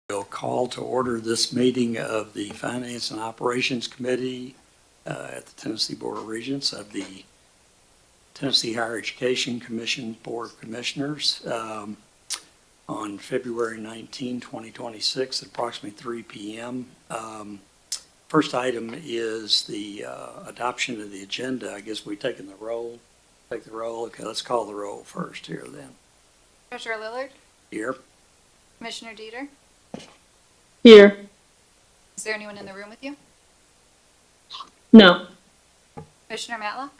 We'll call to order this meeting of the Finance and Operations Committee at the Tennessee Board of Regents of the Tennessee Higher Education Commission Board of Commissioners on February 19, 2026 at approximately 3 p.m. First item is the adoption of the agenda. I guess we've taken the roll. Take the roll. Okay, let's call the roll first here then. Treasurer Lillard? Here. Commissioner Dieter? Here. Is there anyone in the room with you? No. Commissioner Matlock?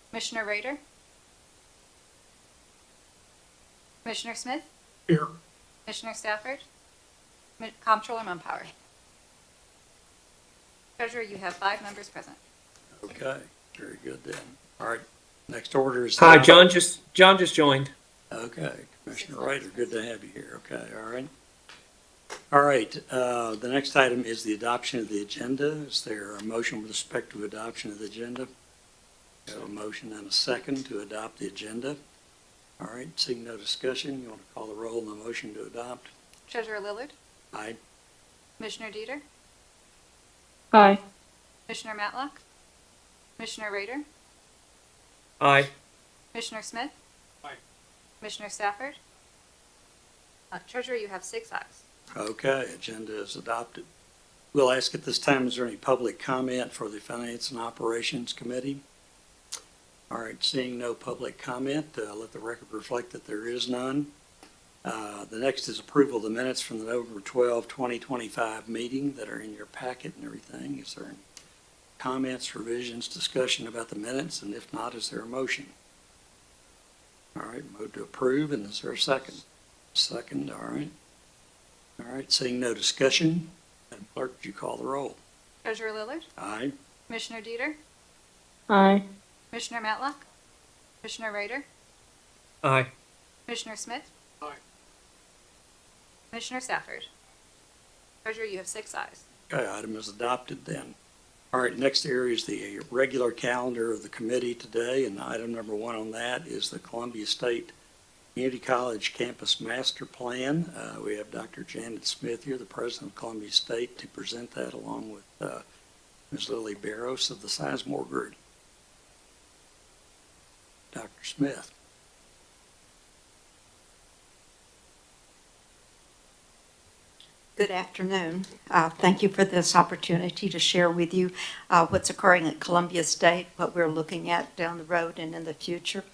Commissioner Rader? Commissioner Smith? Here. Commissioner Stafford? Comptroller Mumpower? Treasurer, you have 5 members present. Okay, very good then. All right, next order is. Hi, John just joined. Okay, Commissioner Ryder, good to have you here. Okay, all right. All right, the next item is the adoption of the agenda. Is there a motion with respect to adoption of the agenda? We have a motion and a second to adopt the agenda. All right, seeing no discussion, you want to call the roll on the motion to adopt? Treasurer Lillard? Aye. Commissioner Dieter? Aye. Commissioner Matlock? Commissioner Rader? Aye. Commissioner Smith? Aye. Commissioner Stafford? Treasurer, you have 6 ayes. Okay, agenda is adopted. We'll ask at this time, is there any public comment for the Finance and Operations Committee? All right, seeing no public comment, let the record reflect that there is none. The next is approval of the minutes from the November 12, 2025 meeting that are in your packet and everything. Is there any comments, revisions, discussion about the minutes? And if not, is there a motion? All right, move to approve, and is there a second? Second, all right. All right, seeing no discussion, Madam Clerk, would you call the roll? Treasurer Lillard? Aye. Commissioner Dieter? Aye. Commissioner Matlock? Commissioner Rader? Aye. Commissioner Smith? Aye. Commissioner Stafford? Treasurer, you have 6 ayes. Okay, item is adopted then. All right, next area is the regular calendar of the committee today, and item number 1 on that is the Columbia State Community College Campus Master Plan. We have Dr. Janet Smith here, the president of Columbia State, to present that along with Ms. Lily Barros of the Sizemore Group. Dr. Smith. Good afternoon. Thank you for this opportunity to share with you what's occurring at Columbia State, what we're looking at down the road and in the future.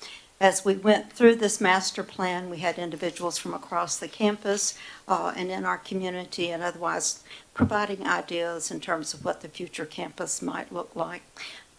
As we went through this master plan, we had individuals from across the campus and in our community and otherwise providing ideas in terms of what the future campus might look like.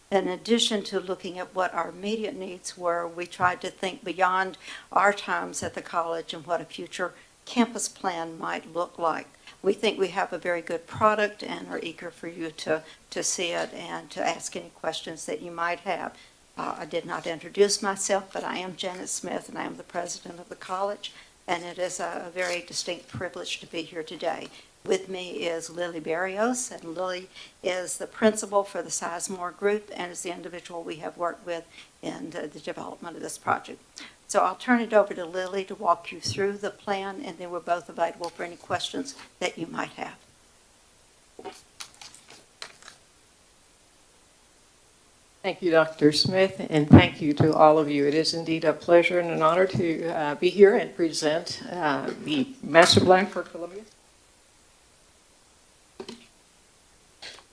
In addition to looking at what our immediate needs were, we tried to think beyond our times at the college and what a future campus plan might look like. We think we have a very good product and are eager for you to see it and to ask any questions that you might have. I did not introduce myself, but I am Janet Smith, and I am the president of the college, and it is a very distinct privilege to be here today. With me is Lily Barrios, and Lily is the principal for the Sizemore Group and is the individual we have worked with in the development of this project. So I'll turn it over to Lily to walk you through the plan, and then we're both available for any questions that you might have. Thank you, Dr. Smith, and thank you to all of you. It is indeed a pleasure and an honor to be here and present the master plan for Columbia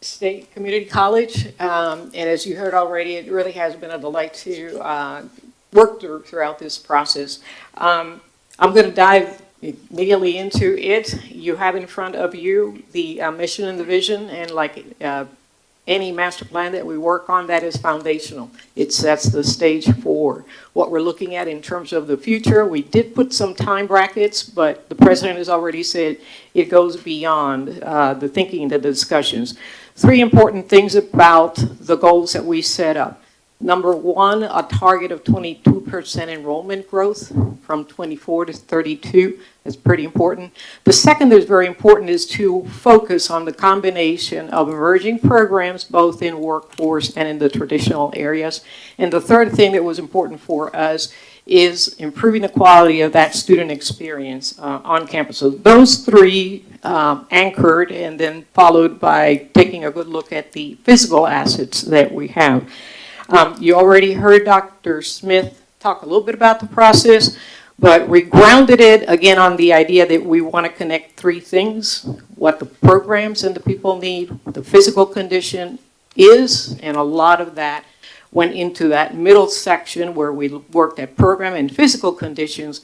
State Community College. And as you heard already, it really has been a delight to work throughout this process. I'm going to dive immediately into it. You have in front of you the mission and the vision, and like any master plan that we work on, that is foundational. It sets the stage for what we're looking at in terms of the future. We did put some time brackets, but the president has already said it goes beyond the thinking, the discussions. 3 important things about the goals that we set up. Number 1, a target of 22% enrollment growth from 24 to 32. That's pretty important. The second that's very important is to focus on the combination of emerging programs, both in workforce and in the traditional areas. And the third thing that was important for us is improving the quality of that student experience on campus. So those three anchored and then followed by taking a good look at the physical assets that we have. You already heard Dr. Smith talk a little bit about the process, but we grounded it again on the idea that we want to connect three things: what the programs and the people need, what the physical condition is, and a lot of that went into that middle section where we worked at program and physical conditions,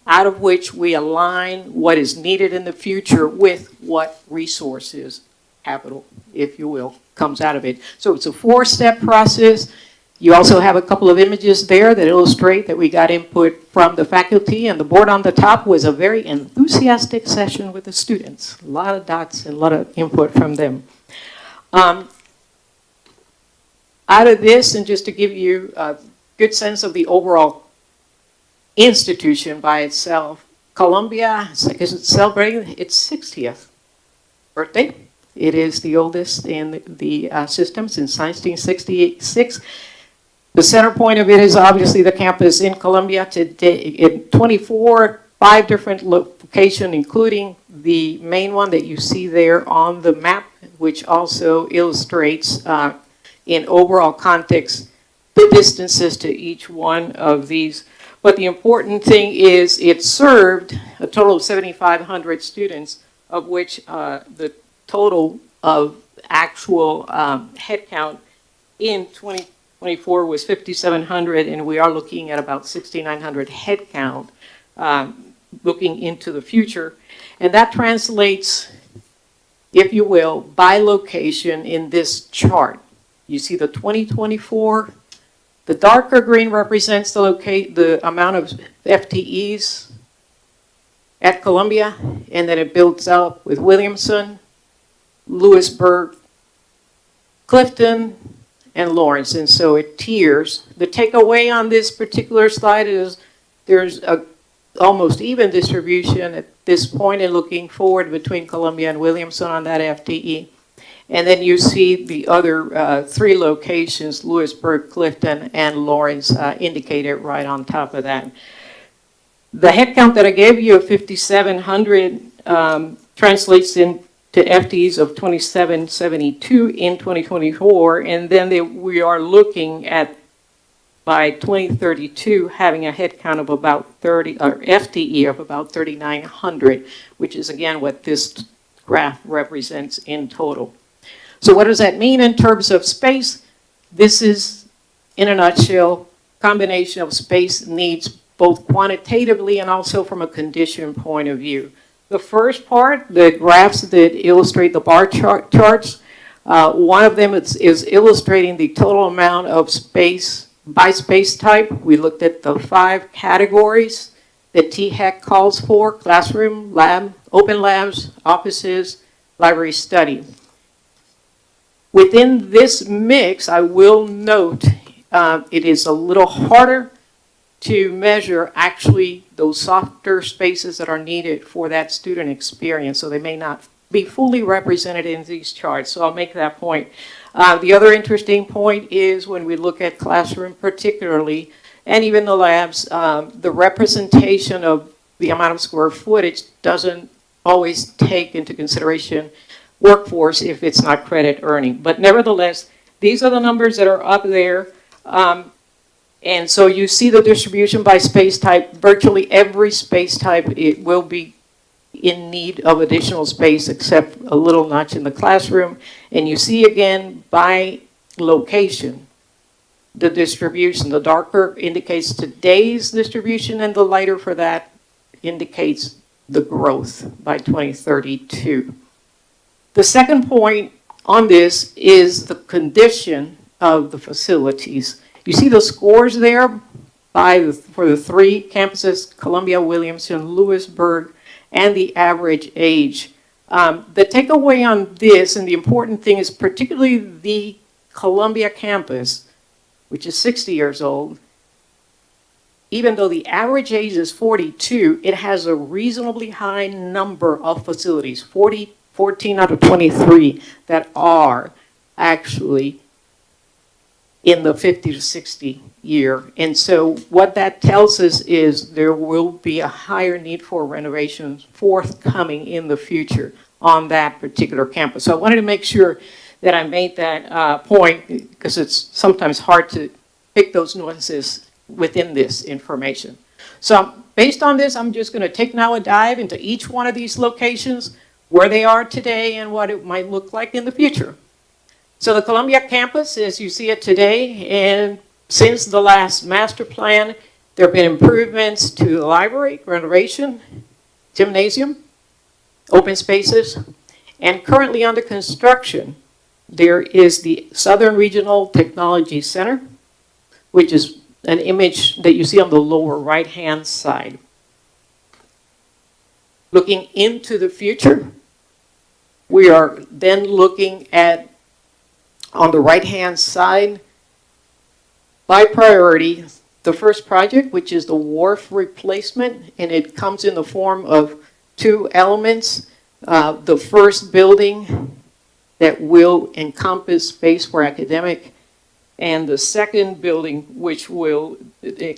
out of which we align what is needed in the future with what resources, capital, if you will, comes out of it. So it's a 4-step process. You also have a couple of images there that illustrate that we got input from the faculty, and the board on the top was a very enthusiastic session with the students. A lot of dots and a lot of input from them. Out of this, and just to give you a good sense of the overall institution by itself, Columbia is celebrating its 60th birthday. It is the oldest in the system since 1966. The center point of it is obviously the campus in Columbia today, in 5 different locations, including the main one that you see there on the map, which also illustrates in overall context the distances to each one of these. But the important thing is it served a total of 7,500 students, of which the total of actual headcount in 2024 was 5,700, and we are looking at about 6,900 headcount looking into the future. And that translates, if you will, by location in this chart. You see the 2024, the darker green represents the amount of FTEs at Columbia, and then it builds up with Williamson, Lewisburg, Clifton, and Lawrence, and so it tiers. The takeaway on this particular slide is there's a almost even distribution at this point and looking forward between Columbia and Williamson on that FTE. And then you see the other 3 locations, Lewisburg, Clifton, and Lawrence, indicated right on top of that. The headcount that I gave you of 5,700 translates into FTEs of 2,772 in 2024, and then we are looking at, by 2032, having a headcount of about 30, or FTE of about 3,900, which is again what this graph represents in total. So what does that mean in terms of space? This is, in a nutshell, combination of space needs both quantitatively and also from a condition point of view. The first part, the graphs that illustrate the bar charts, one of them is illustrating the total amount of space by space type. We looked at the 5 categories that THEC calls for: classroom, lab, open labs, offices, library, study. Within this mix, I will note it is a little harder to measure actually those softer spaces that are needed for that student experience, so they may not be fully represented in these charts, so I'll make that point. The other interesting point is when we look at classroom particularly, and even the labs, the representation of the amount of square footage doesn't always take into consideration workforce if it's not credit earning. But nevertheless, these are the numbers that are up there. And so you see the distribution by space type. Virtually every space type, it will be in need of additional space except a little notch in the classroom. And you see again by location the distribution. The darker indicates today's distribution, and the lighter for that indicates the growth by 2032. The second point on this is the condition of the facilities. You see the scores there for the 3 campuses, Columbia, Williamson, Lewisburg, and the average age. The takeaway on this, and the important thing, is particularly the Columbia campus, which is 60 years old. Even though the average age is 42, it has a reasonably high number of facilities, 14 out of 23, that are actually in the 50 to 60 year. And so what that tells us is there will be a higher need for renovations forthcoming in the future on that particular campus. So I wanted to make sure that I made that point, because it's sometimes hard to pick those nuances within this information. So based on this, I'm just going to take now a dive into each one of these locations, where they are today and what it might look like in the future. So the Columbia campus, as you see it today, and since the last master plan, there have been improvements to the library, renovation, gymnasium, open spaces, and currently under construction, there is the Southern Regional Technology Center, which is an image that you see on the lower right-hand side. Looking into the future, we are then looking at, on the right-hand side, by priority, the first project, which is the wharf replacement, and it comes in the form of two elements. The first building that will encompass space for academic, and the second building, which will,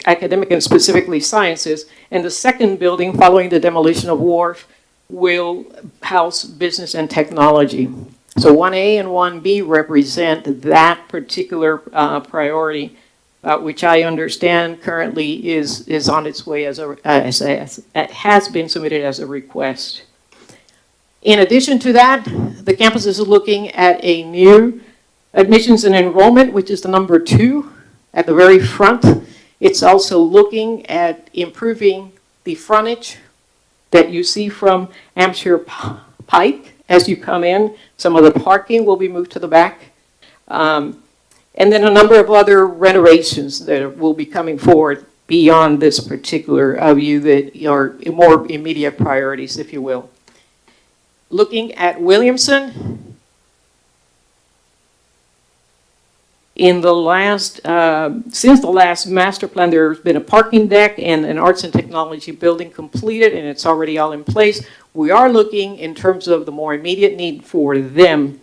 academic and specifically sciences, and the second building, following the demolition of wharf, will house business and technology. So 1A and 1B represent that particular priority, which I understand currently is on its way as has been submitted as a request. In addition to that, the campus is looking at a new admissions and enrollment, which is the number 2 at the very front. It's also looking at improving the frontage that you see from Hampshire Pike as you come in. Some of the parking will be moved to the back. And then a number of other renovations that will be coming forward beyond this particular view that are more immediate priorities, if you will. Looking at Williamson, in the last, since the last master plan, there's been a parking deck and an arts and technology building completed, and it's already all in place. We are looking in terms of the more immediate need for them,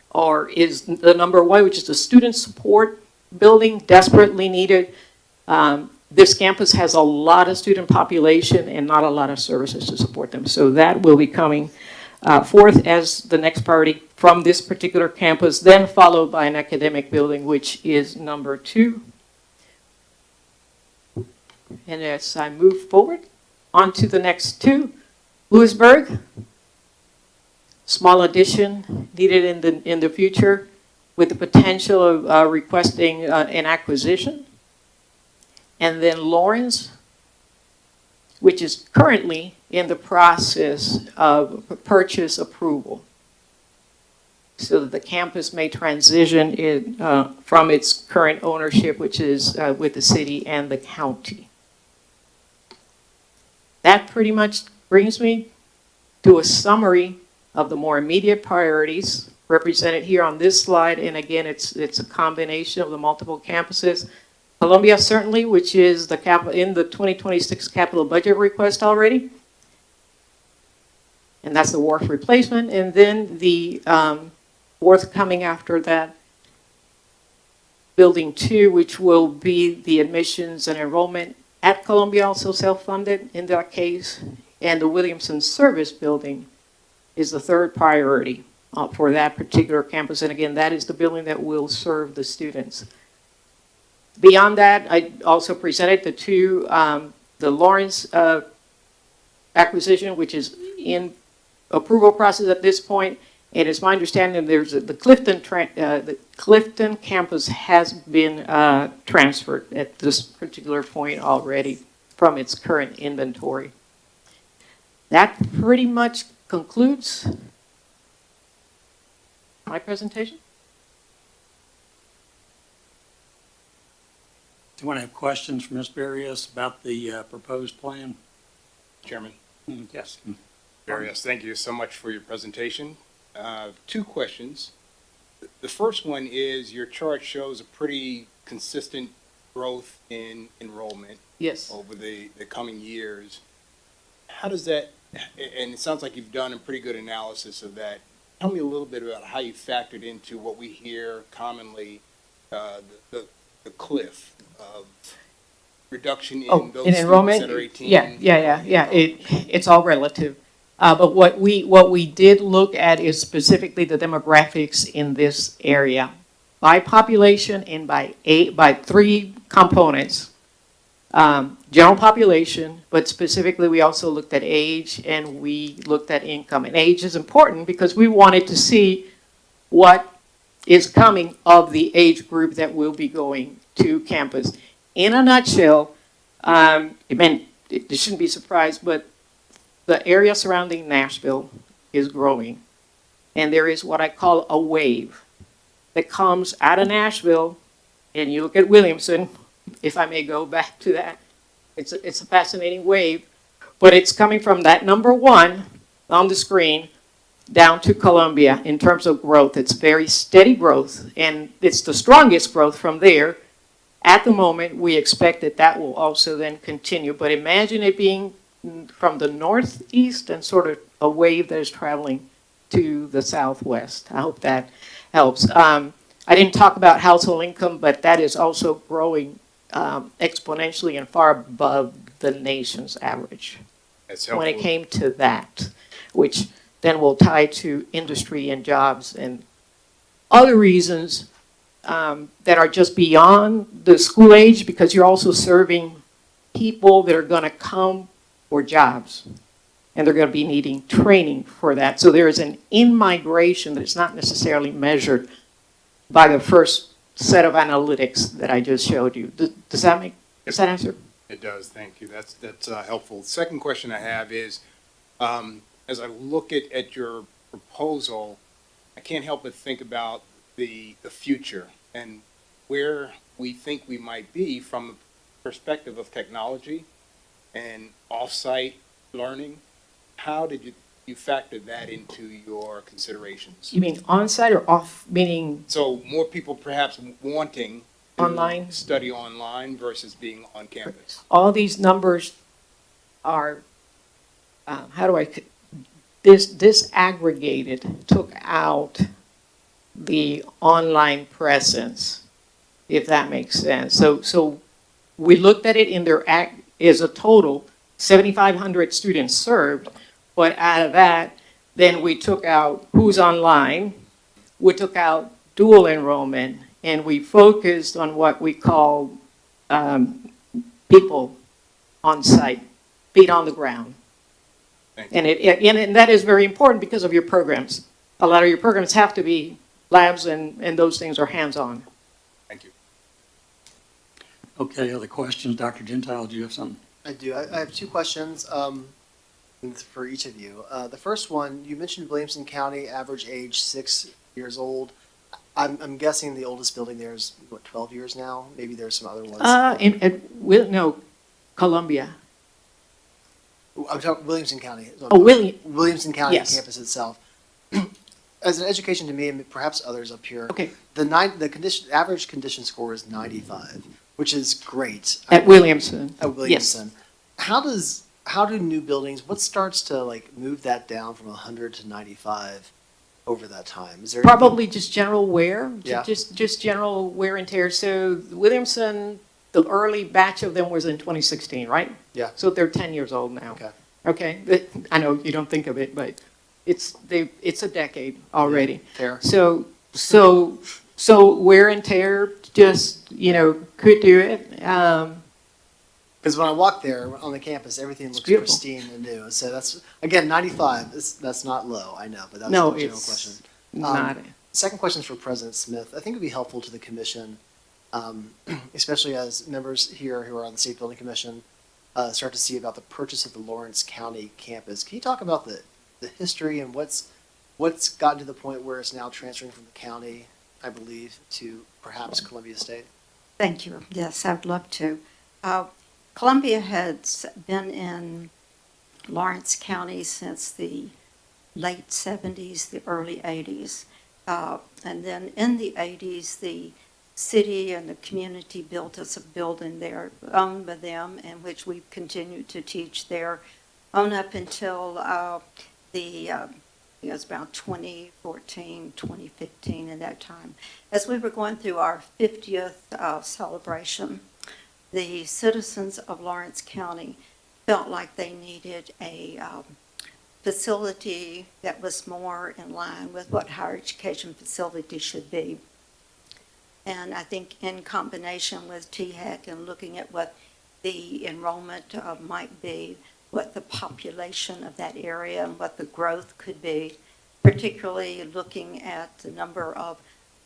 or is the number 1, which is the student support building, desperately needed. This campus has a lot of student population and not a lot of services to support them. So that will be coming forth as the next priority from this particular campus, then followed by an academic building, which is number 2. And as I move forward on to the next 2, Lewisburg, small addition needed in the future with the potential of requesting an acquisition. And then Lawrence, which is currently in the process of purchase approval, so that the campus may transition it, from its current ownership, which is with the city and the county. That pretty much brings me to a summary of the more immediate priorities represented here on this slide. And again, it's a combination of the multiple campuses. Columbia, certainly, which is the in the 2026 capital budget request already. And that's the wharf replacement. And then the forthcoming after that, Building 2, which will be the admissions and enrollment at Columbia, also self-funded in that case. And the Williamson Service Building is the third priority for that particular campus. And again, that is the building that will serve the students. Beyond that, I also presented the 2, the Lawrence acquisition, which is in approval process at this point. And it's my understanding there's the Clifton campus has been transferred at this particular point already from its current inventory. That pretty much concludes my presentation. Do you want to have questions from Ms. Barrios about the proposed plan? Chairman Yes. Barrios, thank you so much for your presentation. 2 questions. The first one is your chart shows a pretty consistent growth in enrollment Yes. over the coming years. How does that, and it sounds like you've done a pretty good analysis of that. Tell me a little bit about how you factored into what we hear commonly the cliff of reduction Oh, in those in students enrollment? that are 18? Yeah. It's all relative. But what we did look at is specifically the demographics in this area by population and by three components. General population, but specifically we also looked at age and we looked at income. And age is important because we wanted to see what is coming of the age group that will be going to campus. In a nutshell, it shouldn't be a surprise, but the area surrounding Nashville is growing. And there is what I call a wave that comes out of Nashville, and you look at Williamson, if I may go back to that. It's a fascinating wave, but it's coming from that number one on the screen down to Columbia in terms of growth. It's very steady growth, and it's the strongest growth from there. At the moment, we expect that will also then continue, but imagine it being from the northeast and sort of a wave that is traveling to the southwest. I hope that helps. I didn't talk about household income, but that is also growing exponentially and far above the nation's average. That's When it helpful. came to that, which then will tie to industry and jobs and other reasons that are just beyond the school age, because you're also serving people that are going to come for jobs, and they're going to be needing training for that. So there is an in-migration that's not necessarily measured by the first set of analytics that I just showed you. Does that answer? It does, thank you. That's helpful. Second question I have is, as I look at your proposal, I can't help but think about the future and where we think we might be from a perspective of technology and off-site learning. How did you factor that into your considerations? You mean on-site or off, meaning So more people perhaps wanting to Online? study online versus being on campus. all these numbers are, disaggregated, took out the online presence, if that makes sense. So we looked at it in their as a total, 7,500 students served, but out of that, then we took out who's online, we took out dual enrollment, and we focused on what we call people on site, feet on the ground. Thank you. And that is very important because of your programs. A lot of your programs have to be labs and those things are hands-on. Thank you. Okay, other questions? Dr. Gentile, do you have something? I do. I have two questions for each of you. The first one, you mentioned Williamson County, average age 6 years old. I'm guessing the oldest building there is, 12 years now? Maybe there's some other ones. Columbia. I'm talking Williamson County. Williamson County Yes. campus itself. As an education to me, and perhaps others up here, Okay, the average condition score is 95, which is great. at Williamson. At Williamson. How do new buildings, what starts to move that down from 100 to 95 over that time? Is there Probably just general wear, Yeah. just general wear and tear. So Williamson, the early batch of them was in 2016, right? Yeah. So they're 10 years old now. Okay. Okay, I know you don't think of it, but it's a decade already. Fair. So wear and tear just, could do it. Because when I walk there on the campus, everything looks beautiful. pristine and new. So that's, again, 95, that's not low, I know, but that's No, the general it's question. not. Second question is for President Smith. I think it would be helpful to the commission, especially as members here who are on the State Building Commission start to see about the purchase of the Lawrence County campus. Can you talk about the history and what's gotten to the point where it's now transferring from the county, I believe, to perhaps Columbia State? Thank you. Yes, I'd love to. Columbia has been in Lawrence County since the late 70s, the early 80s. And then in the 80s, the city and the community built us a building there owned by them, in which we've continued to teach there on up until the it was about 2014, 2015 in that time. As we were going through our 50th celebration, the citizens of Lawrence County felt like they needed a facility that was more in line with what higher education facility should be. And I think in combination with THEC and looking at what the enrollment might be, what the population of that area and what the growth could be, particularly looking at the number of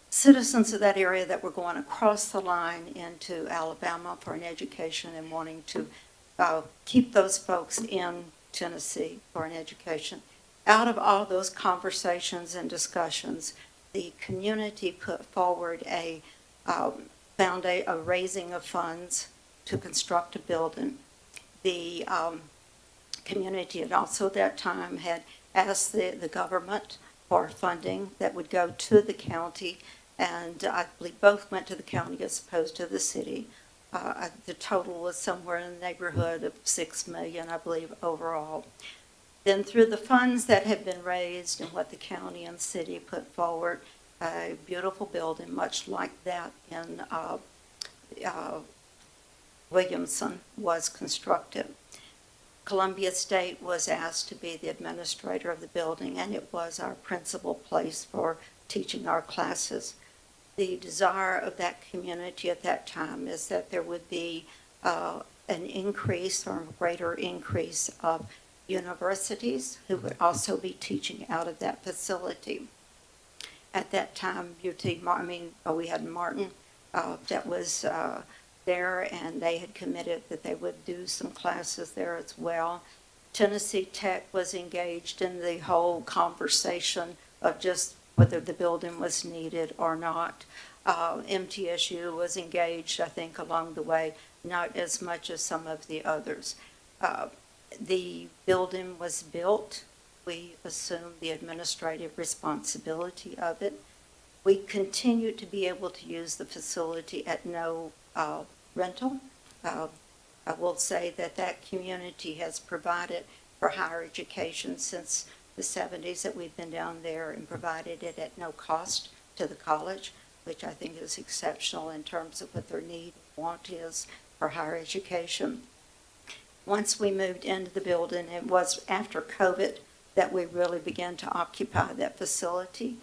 citizens of that area that were going across the line into Alabama for an education and wanting to keep those folks in Tennessee for an education. Out of all those conversations and discussions, the community put forward a raising of funds to construct a building. The community had also at that time had asked the government for funding that would go to the county, and I believe both went to the county as opposed to the city. The total was somewhere in the neighborhood of $6 million, I believe, overall. Then through the funds that have been raised and what the county and city put forward, a beautiful building, much like that in Williamson, was constructed. Columbia State was asked to be the administrator of the building, and it was our principal place for teaching our classes. The desire of that community at that time is that there would be an increase or a greater increase of universities who would also be teaching out of that facility. At that time, we had Martin that was there, and they had committed that they would do some classes there as well. Tennessee Tech was engaged in the whole conversation of just whether the building was needed or not. MTSU was engaged, I think, along the way, not as much as some of the others. The building was built. We assumed the administrative responsibility of it. We continued to be able to use the facility at no rental. I will say that that community has provided for higher education since the 70s that we've been down there and provided it at no cost to the college, which I think is exceptional in terms of what their need and want is for higher education. Once we moved into the building, it was after COVID that we really began to occupy that facility.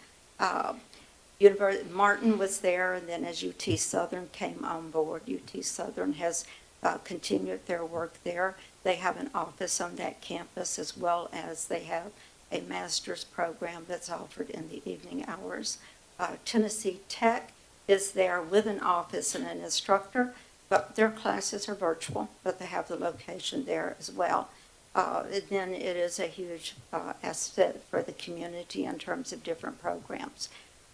Martin was there, and then as UT Southern came on board, UT Southern has continued their work there. They have an office on that campus, as well as they have a master's program that's offered in the evening hours. Tennessee Tech is there with an office and an instructor, but their classes are virtual, but they have the location there as well. And then it is a huge asset for the community in terms of different programs.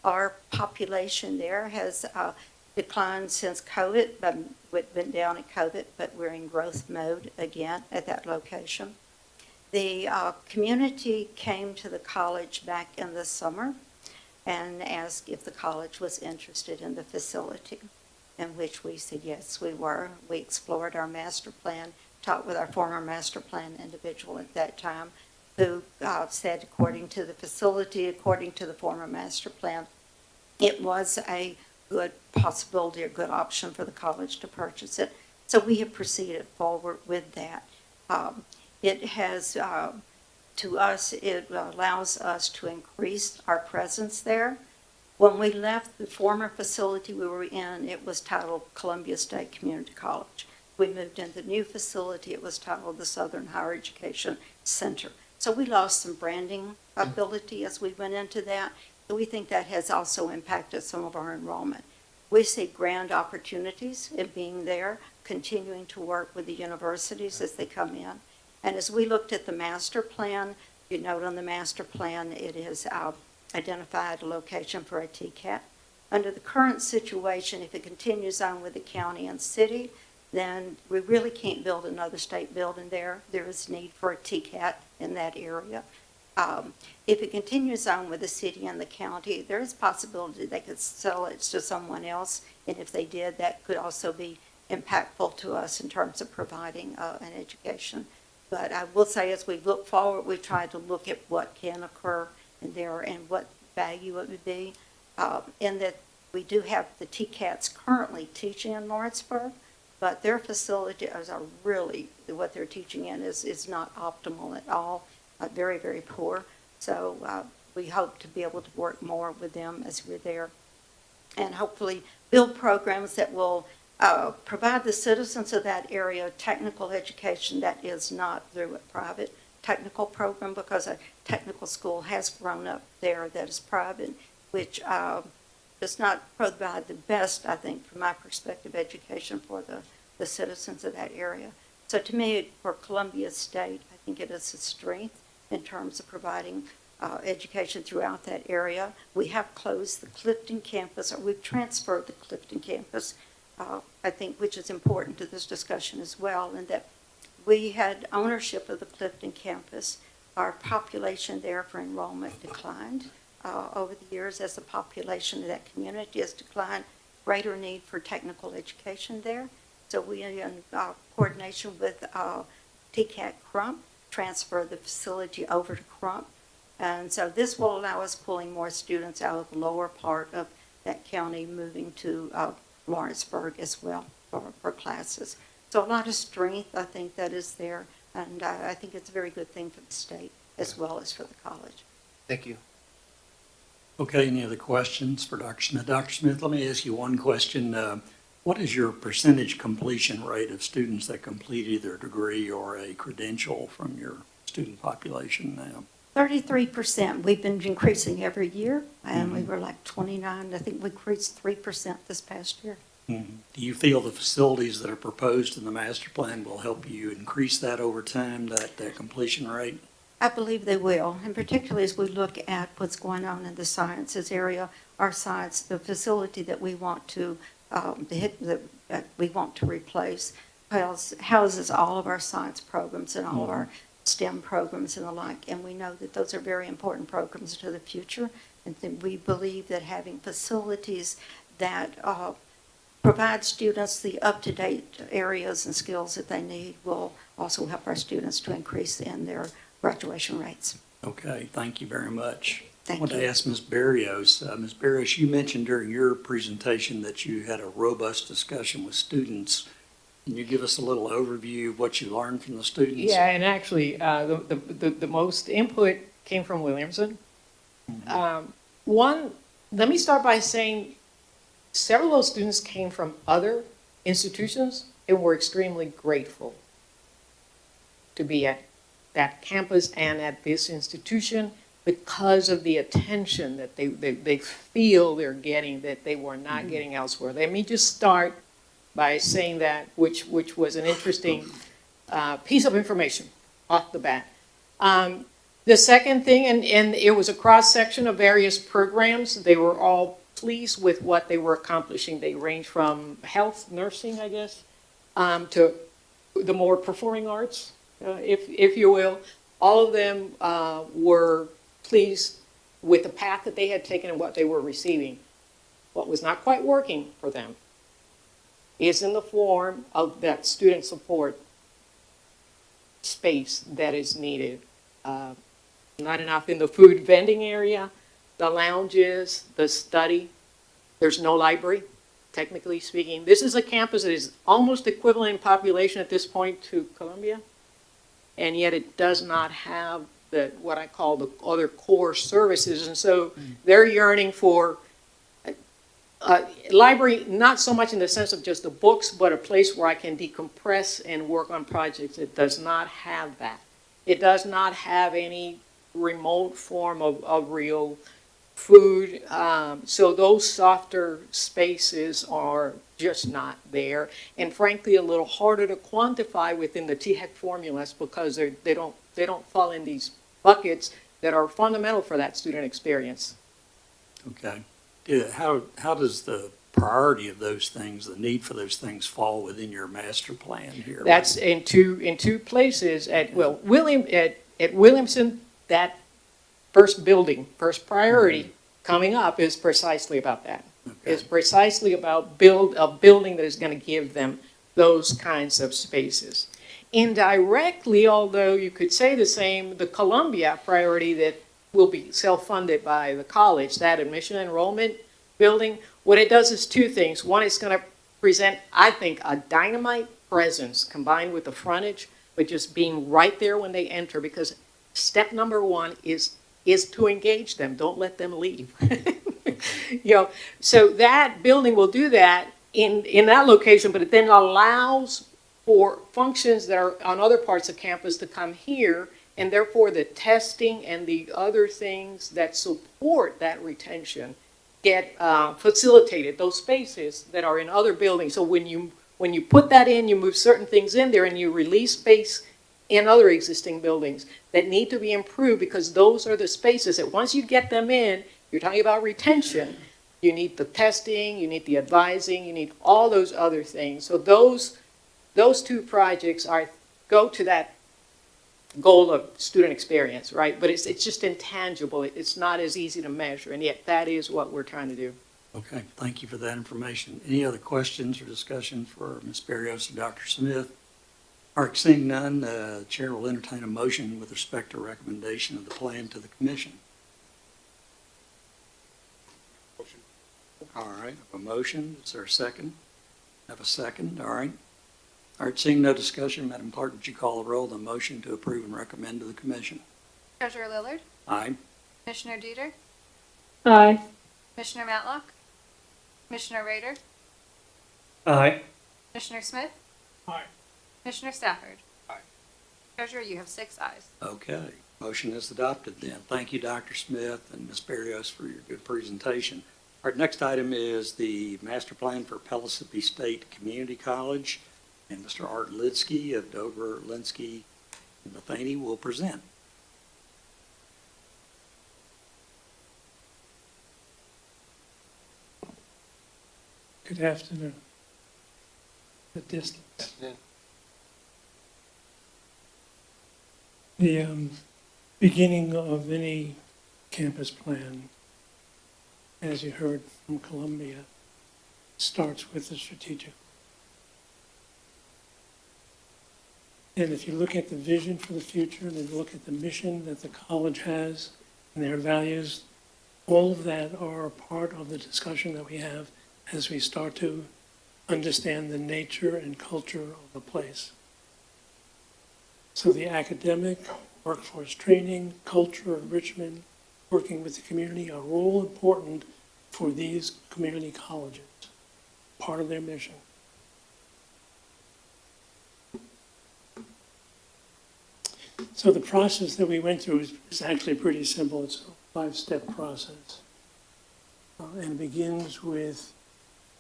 Our population there has declined since COVID, but we've been down at COVID, but we're in growth mode again at that location. The community came to the college back in the summer and asked if the college was interested in the facility, in which we said yes, we were. We explored our master plan, talked with our former master plan individual at that time, who said according to the facility, according to the former master plan, it was a good possibility, a good option for the college to purchase it. So we have proceeded forward with that. It has, to us, it allows us to increase our presence there. When we left the former facility we were in, it was titled Columbia State Community College. We moved into the new facility, it was titled the Southern Higher Education Center. So we lost some branding ability as we went into that. So we think that has also impacted some of our enrollment. We see grand opportunities in being there, continuing to work with the universities as they come in. And as we looked at the master plan, you note on the master plan, it is identified a location for a TCAT. Under the current situation, if it continues on with the county and city, then we really can't build another state building there. There is need for a TCAT in that area. If it continues on with the city and the county, there is possibility they could sell it to someone else, and if they did, that could also be impactful to us in terms of providing an education. But I will say, as we look forward, we try to look at what can occur in there and what value it would be. In that we do have the TCATs currently teaching in Lawrenceburg, but their facilities are really, what they're teaching in is not optimal at all, very, very poor. So we hope to be able to work more with them as we're there and hopefully build programs that will provide the citizens of that area technical education that is not through a private technical program, because a technical school has grown up there that is private, which does not provide the best, I think, from my perspective, education for the citizens of that area. So to me, for Columbia State, I think it is a strength in terms of providing education throughout that area. We have closed the Clifton campus, or we've transferred the Clifton campus, I think, which is important to this discussion as well, in that we had ownership of the Clifton campus. Our population there for enrollment declined over the years as the population of that community has declined, greater need for technical education there. So we, in coordination with TCAT Crump, transferred the facility over to Crump. And so this will allow us pulling more students out of the lower part of that county, moving to Lawrenceburg as well for classes. So a lot of strength, I think, that is there. And I think it's a very good thing for the state as well as for the college. Thank you. Okay, any other questions for Dr. Smith? Dr. Smith, let me ask you one question. What is your percentage completion rate of students that complete either a degree or a credential from your student population now? 33%. We've been increasing every year, and we were like 29. I think we increased 3% this past year. Do you feel the facilities that are proposed in the master plan will help you increase that over time, that completion rate? I believe they will, and particularly as we look at what's going on in the sciences area, our science, the facility that we want to replace houses all of our science programs and all of our STEM programs and the like, and we know that those are very important programs to the future, and then we believe that having facilities that provide students the up-to-date areas and skills that they need will also help our students to increase in their graduation rates. Okay, thank you very much. Thank I want you. to ask Ms. Barrios. Ms. Barrios, you mentioned during your presentation that you had a robust discussion with students. Can you give us a little overview of what you learned from the students? Yeah, and actually, the most input came from Williamson. Let me start by saying several of those students came from other institutions and were extremely grateful to be at that campus and at this institution because of the attention that they feel they're getting that they were not getting elsewhere. Let me just start by saying that, which was an interesting piece of information off the bat. The second thing, and it was a cross-section of various programs. They were all pleased with what they were accomplishing. They range from health, nursing, I guess, to the more performing arts, if you will. All of them were pleased with the path that they had taken and what they were receiving. What was not quite working for them is in the form of that student support space that is needed. Not enough in the food vending area, the lounges, the study. There's no library, technically speaking. This is a campus that is almost equivalent in population at this point to Columbia, and yet it does not have what I call the other core services. And so they're yearning for a library, not so much in the sense of just the books, but a place where I can decompress and work on projects. It does not have that. It does not have any remote form of real food. So those softer spaces are just not there. And frankly, a little harder to quantify within the THEC formulas because they don't fall in these buckets that are fundamental for that student experience. Okay. How does the priority of those things, the need for those things, fall within your master plan here? That's in two places. At Williamson, that first priority coming up is precisely about that. Okay. It's precisely about a building that is going to give them those kinds of spaces. Indirectly, although you could say the same, the Columbia priority that will be self-funded by the college, that admission enrollment building. What it does is two things. One, it's going to present, I think, a dynamite presence combined with the frontage, but just being right there when they enter, because step number one is to engage them. Don't let them leave. You know, so that building will do that in that location, but it then allows for functions that are on other parts of campus to come here, and therefore the testing and the other things that support that retention get facilitated, those spaces that are in other buildings. So when you put that in, you move certain things in there and you release space in other existing buildings that need to be improved, because those are the spaces that once you get them in, you're talking about retention, you need the testing, you need the advising, you need all those other things. So those two projects go to that goal of student experience, right? But it's just intangible. It's not as easy to measure, and yet that is what we're trying to do. Okay, thank you for that information. Any other questions or discussion for Ms. Berrios or Dr. Smith? All right, seeing none, the chair will entertain a motion with respect to recommendation of the plan to the commission. Motion. All right, a motion. Is there a second? Have a second. All right. All right, seeing no discussion, Madam Clerk, would you call the roll on the motion to approve and recommend to the commission? Treasurer Lillard, Aye. Commissioner Deeter, Aye. Commissioner Matlock, Commissioner Rader, Aye. Commissioner Smith, Aye. Commissioner Stafford. Aye. Treasurer, you have 6 ayes. Okay, motion is adopted then. Thank you, Dr. Smith and Ms. Berrios, for your good presentation. Our next item is the master plan for Pellissippi State Community College, and Mr. Art Lidsky of Dover, Linsky, and Matheny will present. Good afternoon. The distance. The beginning of any campus plan, as you heard from Columbia, starts with the strategic. And if you look at the vision for the future and then look at the mission that the college has and their values, all of that are a part of the discussion that we have as we start to understand the nature and culture of the place. So the academic, workforce training, culture enrichment, working with the community are all important for these community colleges, part of their mission. So the process that we went through is actually pretty simple. It's a 5-step process. And it begins with,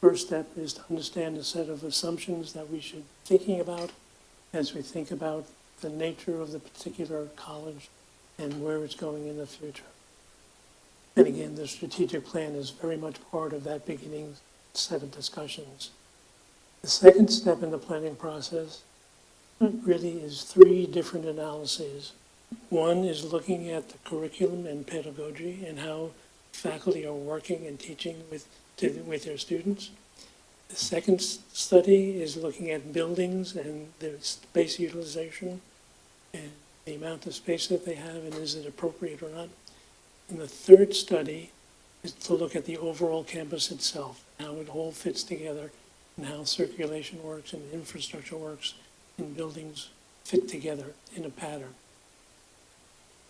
first step is to understand a set of assumptions that we should be thinking about as we think about the nature of the particular college and where it's going in the future. And again, the strategic plan is very much part of that beginning set of discussions. The second step in the planning process really is 3 different analyses. One is looking at the curriculum and pedagogy and how faculty are working and teaching with their students. The second study is looking at buildings and their space utilization and the amount of space that they have and is it appropriate or not. And the third study is to look at the overall campus itself, how it all fits together and how circulation works and infrastructure works and buildings fit together in a pattern.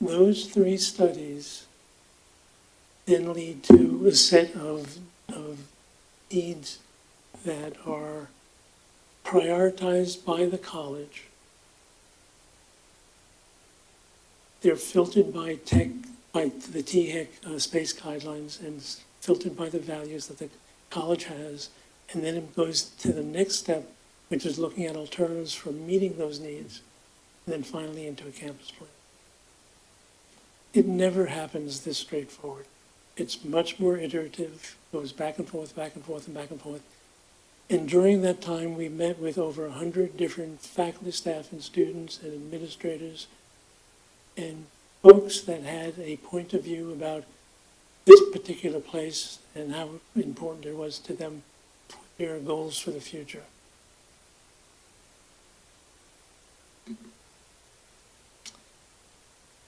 Those 3 studies then lead to a set of needs that are prioritized by the college. They're filtered by the THEC space guidelines and filtered by the values that the college has. And then it goes to the next step, which is looking at alternatives for meeting those needs, and then finally into a campus plan. It never happens this straightforward. It's much more iterative, goes back and forth, back and forth, and back and forth. And during that time, we met with over 100 different faculty, staff, and students, and administrators, and folks that had a point of view about this particular place and how important it was to them for their goals for the future.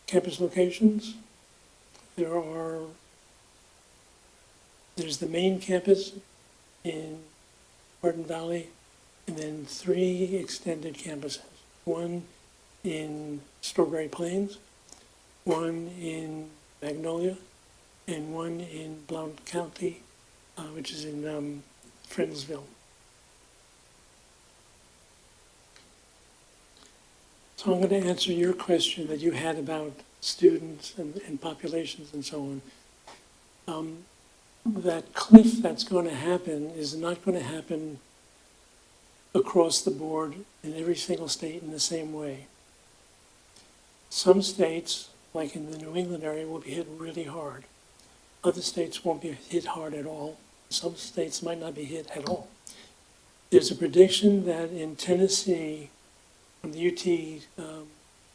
Campus locations. there's the main campus in Hardin Valley, and then 3 extended campuses. One in Strawberry Plains, one in Magnolia, and one in Blount County, which is in Friendsville. So I'm going to answer your question that you had about students and populations and so on. That cliff that's going to happen is not going to happen across the board in every single state in the same way. Some states, like in the New England area, will be hit really hard. Other states won't be hit hard at all. Some states might not be hit at all. There's a prediction that in Tennessee, from the UT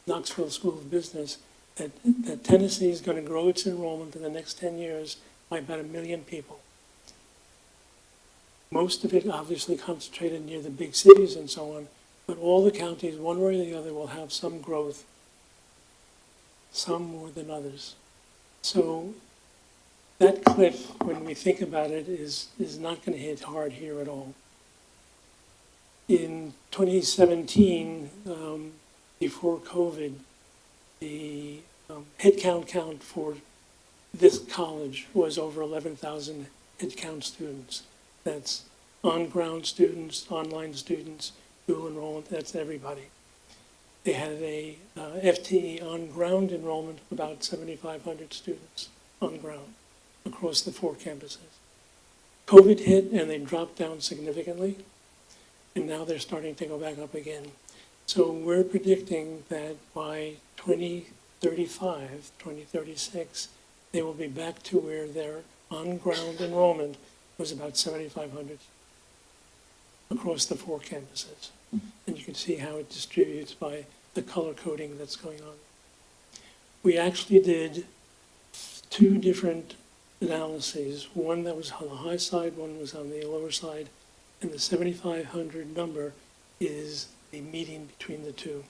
Knoxville School of Business, that Tennessee is going to grow its enrollment in the next 10 years by about 1 million people. Most of it obviously concentrated near the big cities and so on, but all the counties, one way or the other, will have some growth, some more than others. So that cliff, when we think about it, is not going to hit hard here at all. In 2017, before COVID, the headcount count for this college was over 11,000 headcount students. That's on-ground students, online students, dual enrollment, that's everybody. They had a FTE on-ground enrollment of about 7,500 students on ground across the 4 campuses. COVID hit and they dropped down significantly, and now they're starting to go back up again. So we're predicting that by 2035, 2036, they will be back to where their on-ground enrollment was about 7,500 across the 4 campuses. And you can see how it distributes by the color coding that's going on. We actually did 2 different analyses, one that was on the high side, one was on the lower side, and the 7,500 number is the median between the 2.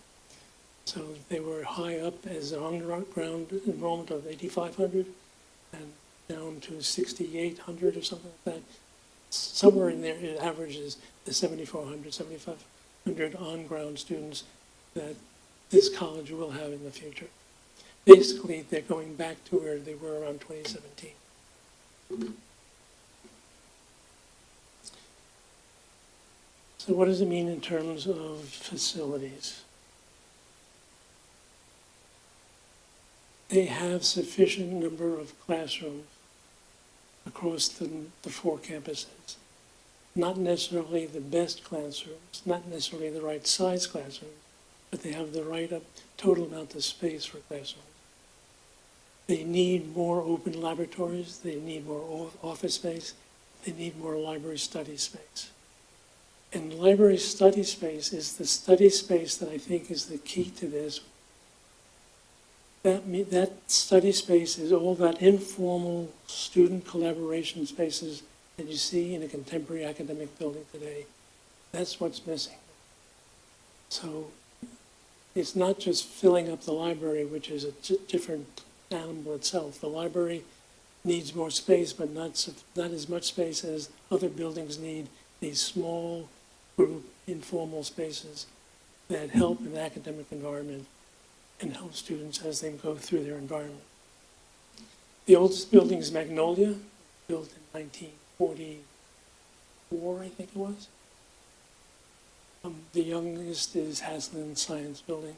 So they were high up as an on-ground enrollment of 8,500 and down to 6,800 or something like that. Somewhere in there, it averages the 7,400, 7,500 on-ground students that this college will have in the future. Basically, they're going back to where they were around 2017. So what does it mean in terms of facilities? They have sufficient number of classrooms across the 4 campuses. Not necessarily the best classrooms, not necessarily the right size classrooms, but they have the right total amount of space for classrooms. They need more open laboratories, they need more office space, they need more library study space. And library study space is the study space that I think is the key to this. That study space is all that informal student collaboration spaces that you see in a contemporary academic building today. That's what's missing. So it's not just filling up the library, which is a different animal itself. The library needs more space, but not as much space as other buildings need, these small group informal spaces that help an academic environment and help students as they go through their environment. The oldest building is Magnolia, built in 1944, I think it was. The youngest is Haslund Science Building.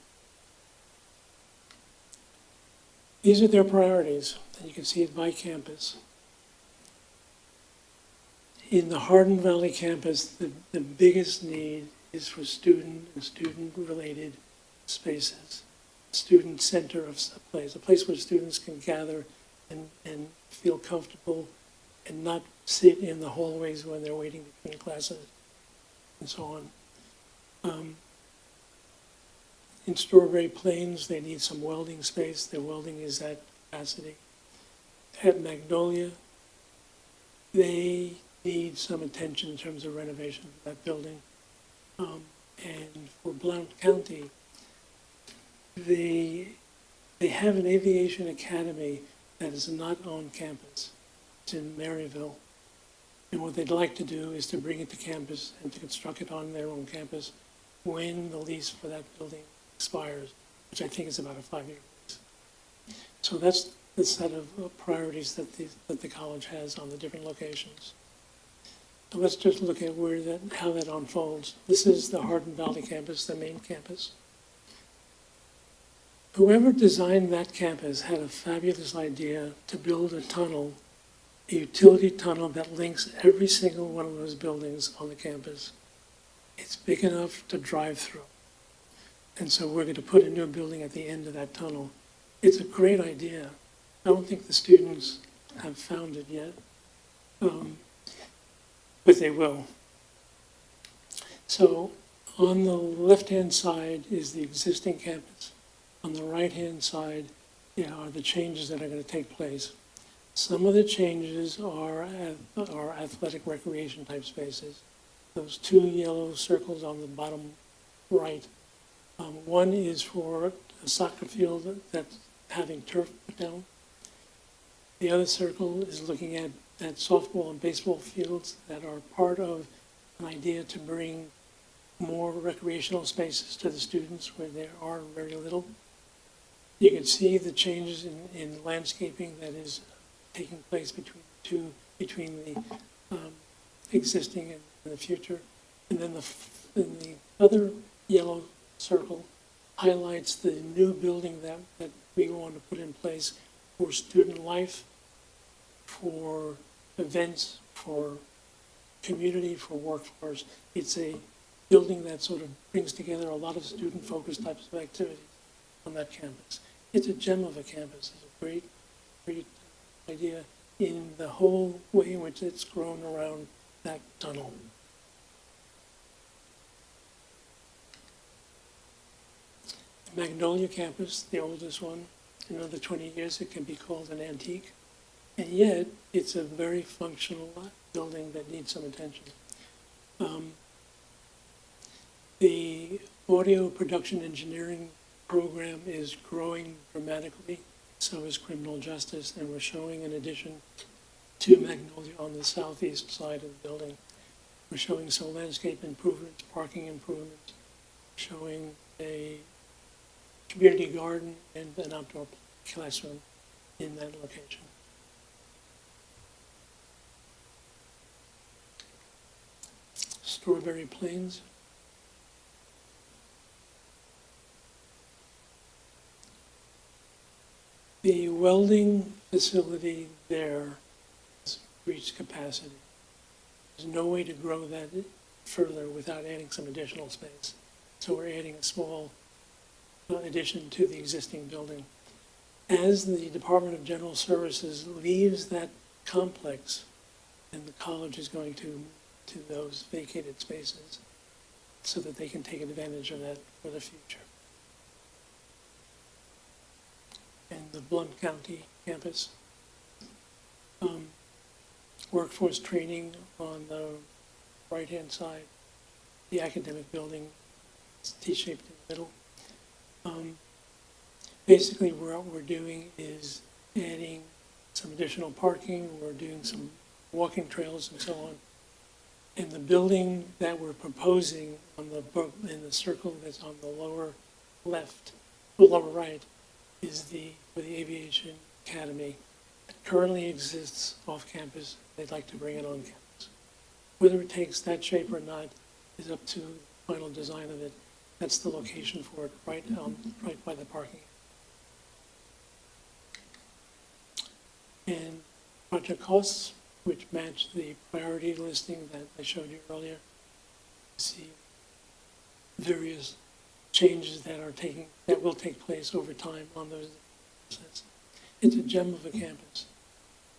These are their priorities, and you can see it by campus. In the Hardin Valley campus, the biggest need is for student and student-related spaces. Student center of a place where students can gather and feel comfortable and not sit in the hallways when they're waiting between classes and so on. In Strawberry Plains, they need some welding space. Their welding is at capacity. At Magnolia, they need some attention in terms of renovation of that building. And for Blount County, they have an aviation academy, that is not on campus. It's in Maryville. And what they'd like to do is to bring it to campus and to construct it on their own campus when the lease for that building expires, which I think is about a 5-year lease. So that's the set of priorities that the college has on the different locations. So let's just look at how that unfolds. This is the Hardin Valley campus, the main campus. Whoever designed that campus had a fabulous idea to build a tunnel, a utility tunnel that links every single one of those buildings on the campus. It's big enough to drive through. And so we're going to put a new building at the end of that tunnel. It's a great idea. I don't think the students have found it yet, but they will. So on the left-hand side is the existing campus. On the right-hand side are the changes that are going to take place. Some of the changes are athletic recreation type spaces. Those 2 yellow circles on the bottom right. One is for a soccer field that's having turf put down. The other circle is looking at softball and baseball fields that are part of an idea to bring more recreational spaces to the students where there are very little. You can see the changes in landscaping that is taking place between the existing and the future. And then the other yellow circle highlights the new building that we want to put in place for student life, for events, for community, for workforce. It's a building that sort of brings together a lot of student-focused types of activities on that campus. It's a gem of a campus. It's a great, great idea in the whole way in which it's grown around that tunnel. Magnolia campus, the oldest one, in another 20 years it can be called an antique, and yet it's a very functional building that needs some attention. The audio production engineering program is growing dramatically, so is criminal justice, and we're showing an addition to Magnolia on the southeast side of the building. We're showing some landscape improvements, parking improvements, showing a community garden and an outdoor classroom in that location. Strawberry Plains. The welding facility there has reached capacity. There's no way to grow that further without adding some additional space. So we're adding a small addition to the existing building. As the Department of General Services leaves that complex, then the college is going to those vacated spaces so that they can take advantage of that for the future. And the Blount County campus, workforce training on the right-hand side, the academic building, it's T-shaped in the middle. Basically, what we're doing is adding some additional parking, we're doing some walking trails and so on. And the building that we're proposing in the circle that's on the lower left, the lower right, is for the Aviation Academy. It currently exists off campus. They'd like to bring it on campus. Whether it takes that shape or not is up to the final design of it. That's the location for it, right by the parking. And project costs, which match the priority listing that I showed you earlier. You see various changes that will take place over time on those assets. It's a gem of a campus.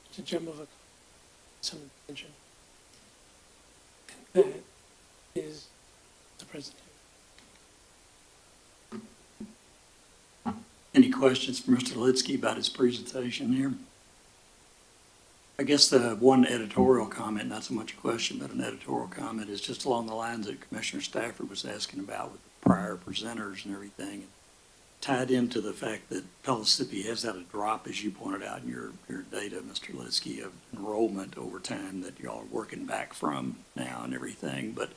It's a gem of some attention. And that is the presentation. Any questions for Mr. Litsky about his presentation here? I guess the one editorial comment, not so much a question, but an editorial comment, is just along the lines that Commissioner Stafford was asking about with the prior presenters and everything. tied into the fact that Pellissippi has had a drop, as you pointed out in your data, Mr. Litsky, of enrollment over time that y'all are working back from now and everything. But,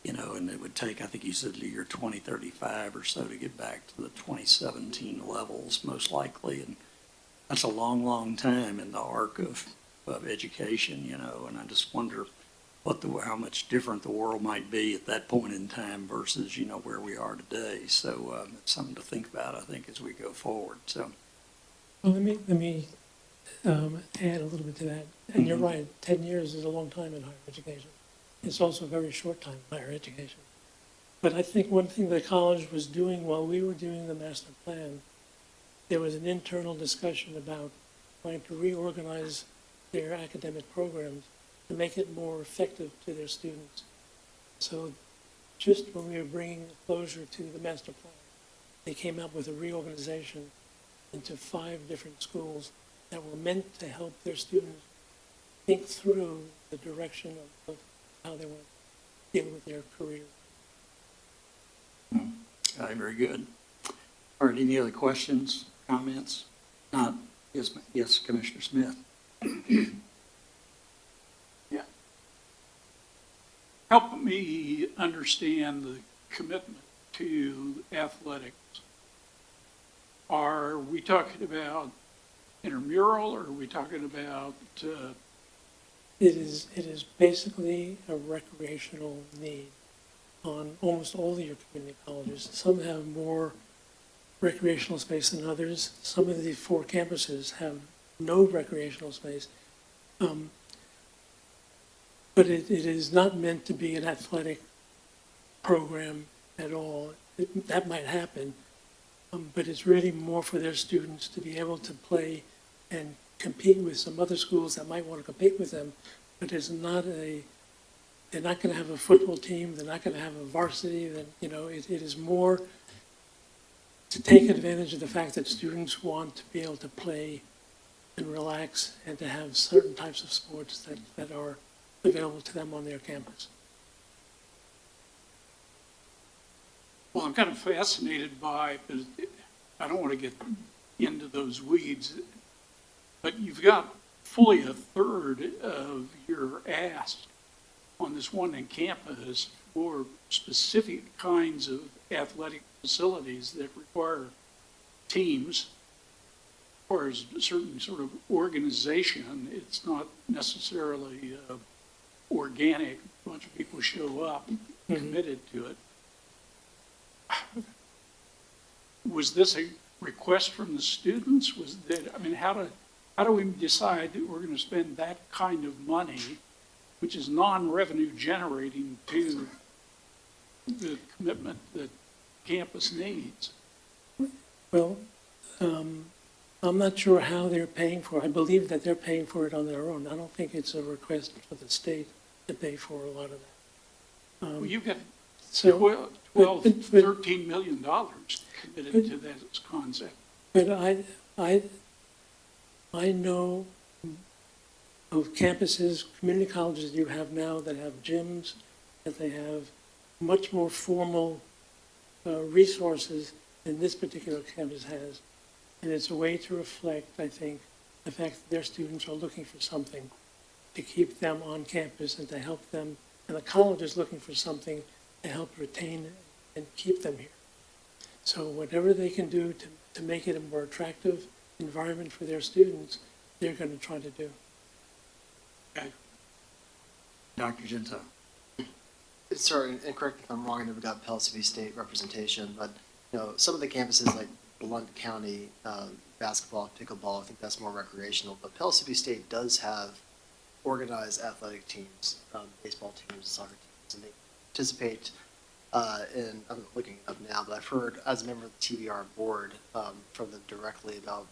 you know, and it would take, I think you said the year 2035 or so to get back to the 2017 levels, most likely. And that's a long, long time in the arc of education, you know, and I just wonder how much different the world might be at that point in time versus, you know, where we are today. So it's something to think about, I think, as we go forward. So, Well, let me add a little bit to that. And you're right, 10 years is a long time in higher education. It's also a very short time in higher education. But I think one thing the college was doing while we were doing the master plan, there was an internal discussion about trying to reorganize their academic programs to make it more effective to their students. So just when we were bringing closure to the master plan, they came up with a reorganization into 5 different schools that were meant to help their students think through the direction of how they want to deal with their career. very good. All right, any other questions, comments? Not, yes, Commissioner Smith. Help me understand the commitment to athletics. Are we talking about intramural, or are we talking about, It is basically a recreational need on almost all of your community colleges. Some have more recreational space than others. Some of the 4 campuses have no recreational space. But it is not meant to be an athletic program at all. That might happen, but it's really more for their students to be able to play and compete with some other schools that might want to compete with them, but they're not going to have a football team, they're not going to have a varsity, you know, it is more to take advantage of the fact that students want to be able to play and relax and to have certain types of sports that are available to them on their campus. well, I'm kind of fascinated by, but I don't want to get into those weeds, but you've got fully a third of your ask on this one in campus for specific kinds of athletic facilities that require teams, or as a certain sort of organization. It's not necessarily organic, a bunch of people show up committed to it. Was this a request from the students? Was that, I mean, how do we decide that we're going to spend that kind of money, which is non-revenue generating, to the commitment that campus needs? Well, I'm not sure how they're paying for it. I believe that they're paying for it on their own. I don't think it's a request for the state to pay for a lot of that. Well, you've got So, 12, but- $13 million committed to that concept. But I know of campuses, community colleges you have now that have gyms, that they have much more formal resources than this particular campus has. And it's a way to reflect, I think, the fact that their students are looking for something to keep them on campus and to help them, and the college is looking for something to help retain and keep them here. So whatever they can do to make it a more attractive environment for their students, they're going to try to do. Okay. Dr. Gento. Sorry, and correct me if I'm wrong, I never got Pellissippi State representation, but, you know, some of the campuses like Blount County, basketball, pickleball, I think that's more recreational, but Pellissippi State does have organized athletic teams, baseball teams, soccer teams, and they participate in, I'm looking it up now, but I've heard as a member of the TBR board from them directly about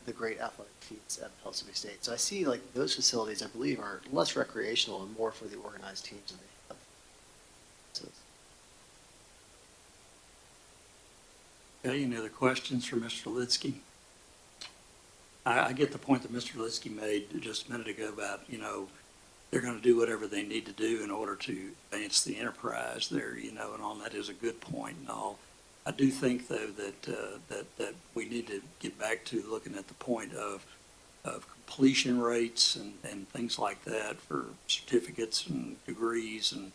the great athletic feats at Pellissippi State. So I see like those facilities, I believe, are less recreational and more for the organized teams that they have. So, Okay, any other questions for Mr. Litsky? I get the point that Mr. Litsky made just a minute ago about, you know, they're going to do whatever they need to do in order to advance the enterprise there, you know, and all that is a good point and all. I do think, though, that we need to get back to looking at the point of completion rates and things like that for certificates and degrees and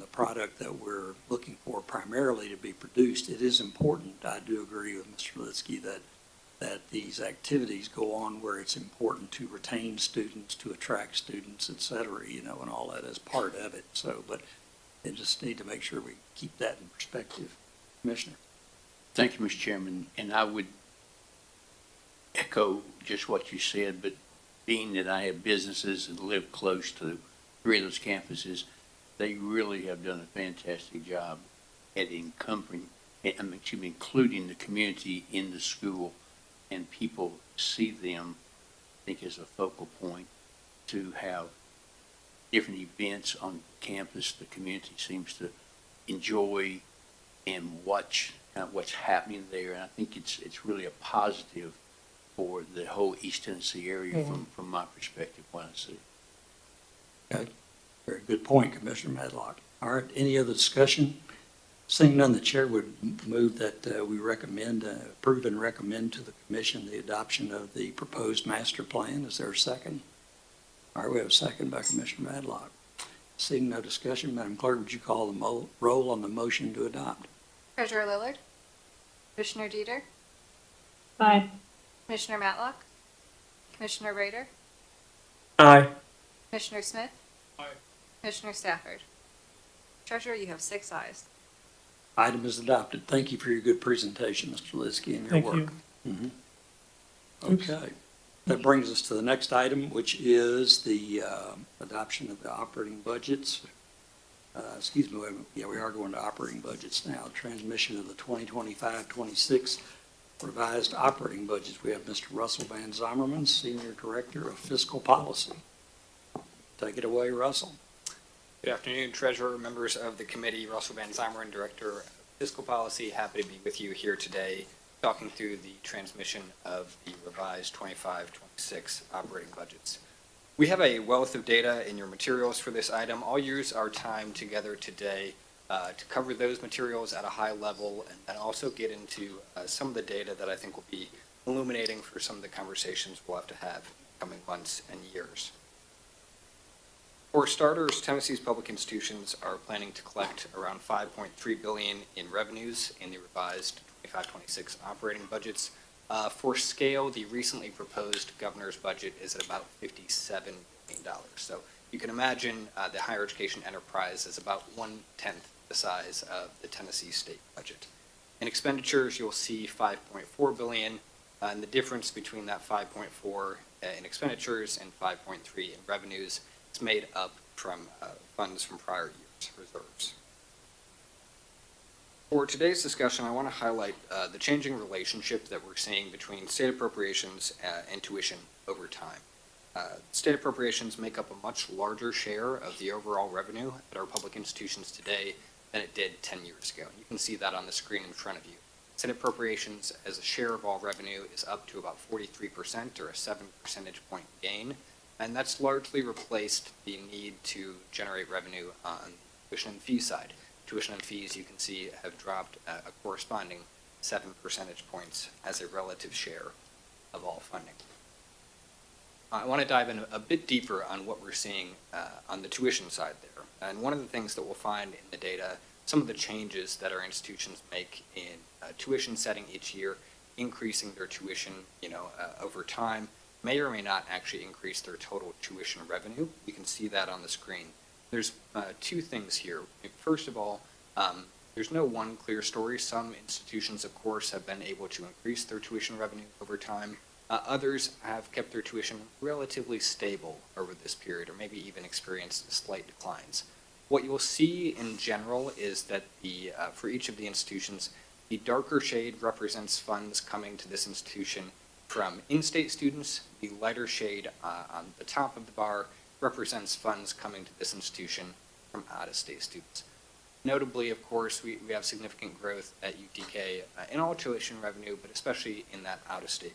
the product that we're looking for primarily to be produced. It is important, I do agree with Mr. Litsky, that these activities go on where it's important to retain students, to attract students, et cetera, you know, and all that is part of it. So, but they just need to make sure we keep that in perspective. Commissioner? Thank you, Mr. Chairman, and I would echo just what you said, but being that I have businesses that live close to 3 of those campuses, they really have done a fantastic job at including the community in the school, and people see them, I think, as a focal point to have different events on campus. The community seems to enjoy and watch what's happening there, and I think it's really a positive for the whole East Tennessee area from my perspective, what I see. Okay. Very good point, Commissioner Medlock. All right, any other discussion? Seeing none, the chair would move that we approve and recommend to the commission the adoption of the proposed master plan. Is there a second? All right, we have a second by Commissioner Medlock. Seeing no discussion, Madam Clerk, would you call the roll on the motion to adopt? Treasurer Lillard, Commissioner Dieter, Aye. Commissioner Matlock, Commissioner Rader, Aye. Commissioner Smith, Commissioner Stafford. Treasurer, you have 6 ayes. Item is adopted. Thank you for your good presentation, Mr. Liskey, and your Thank work. you. Okay. That brings us to the next item, which is the adoption of the operating budgets. Excuse me, wait a minute. Yeah, we are going to operating budgets now. Transmission of the 2025-26 revised operating budgets. We have Mr. Russell Van Zimmerman, Senior Director of Fiscal Policy. Take it away, Russell. Good afternoon, Treasurer, members of the committee. Russell Van Zimmerman, Director of Fiscal Policy. Happy to be with you here today, talking through the transmission of the revised 25-26 operating budgets. We have a wealth of data in your materials for this item. I'll use our time together today to cover those materials at a high level and also get into some of the data that I think will be illuminating for some of the conversations we'll have to have in coming months and years. For starters, Tennessee's public institutions are planning to collect around $5.3 billion in revenues in the revised 25-26 operating budgets. For scale, the recently proposed governor's budget is at about $57 billion. So you can imagine the higher education enterprise is about 1/10 the size of the Tennessee state budget. In expenditures, you'll see $5.4 billion, and the difference between that 5.4 in expenditures and 5.3 in revenues is made up from funds from prior years' reserves. For today's discussion, I want to highlight the changing relationship that we're seeing between state appropriations and tuition over time. State appropriations make up a much larger share of the overall revenue at our public institutions today than it did 10 years ago. And you can see that on the screen in front of you. State appropriations as a share of all revenue is up to about 43%, or a 7 percentage point gain. And that's largely replaced the need to generate revenue on the tuition and fee side. Tuition and fees, you can see, have dropped a corresponding 7 percentage points as a relative share of all funding. I want to dive in a bit deeper on what we're seeing on the tuition side there. And one of the things that we'll find in the data, some of the changes that our institutions make in tuition setting each year, increasing their tuition, over time, may or may not actually increase their total tuition revenue. You can see that on the screen. There's 2 things here. First of all, there's no one clear story. Some institutions, of course, have been able to increase their tuition revenue over time. Others have kept their tuition relatively stable over this period, or maybe even experienced slight declines. What you'll see in general is that for each of the institutions, the darker shade represents funds coming to this institution from in-state students. The lighter shade on the top of the bar represents funds coming to this institution from out-of-state students. Notably, of course, we have significant growth at UTK in all tuition revenue, but especially in that out-of-state.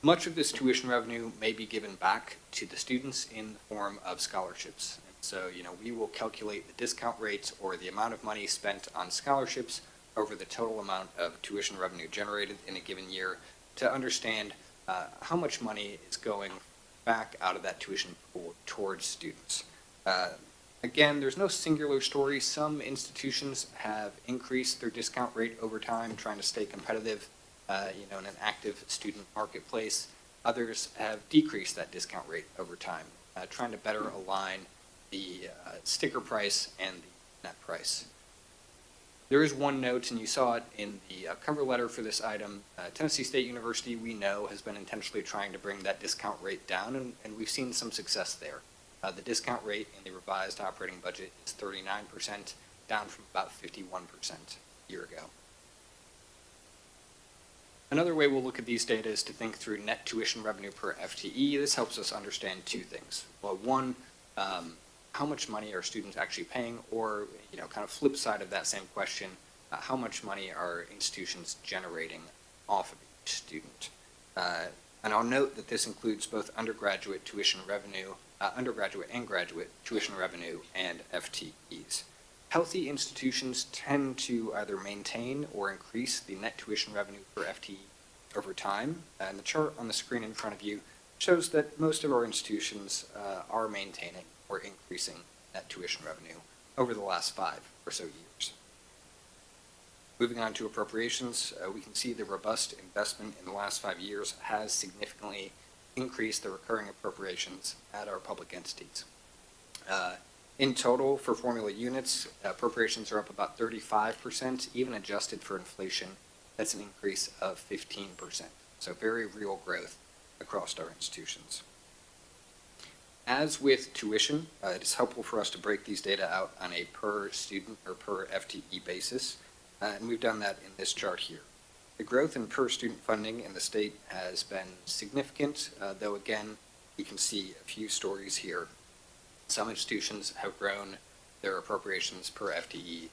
Much of this tuition revenue may be given back to the students in the form of scholarships. So, we will calculate the discount rates or the amount of money spent on scholarships over the total amount of tuition revenue generated in a given year to understand how much money is going back out of that tuition pool towards students. Again, there's no singular story. Some institutions have increased their discount rate over time, trying to stay competitive, in an active student marketplace. Others have decreased that discount rate over time, trying to better align the sticker price and the net price. There is one note, and you saw it in the cover letter for this item. Tennessee State University, we know, has been intentionally trying to bring that discount rate down, and we've seen some success there. The discount rate in the revised operating budget is 39%, down from about 51% a year ago. Another way we'll look at these data is to think through net tuition revenue per FTE. This helps us understand two things. Well, one, how much money are students actually paying, or, kind of flip side of that same question, how much money are institutions generating off of each student? And I'll note that this includes both undergraduate tuition revenue, undergraduate and graduate tuition revenue, and FTEs. Healthy institutions tend to either maintain or increase the net tuition revenue per FTE over time. And the chart on the screen in front of you shows that most of our institutions are maintaining or increasing net tuition revenue over the last 5 or so years. Moving on to appropriations, we can see the robust investment in the last 5 years has significantly increased the recurring appropriations at our public entities. In total, for formula units, appropriations are up about 35%, even adjusted for inflation. That's an increase of 15%. So very real growth across our institutions. As with tuition, it is helpful for us to break these data out on a per student or per FTE basis, and we've done that in this chart here. The growth in per student funding in the state has been significant, though again, you can see a few stories here. Some institutions have grown their appropriations per FTE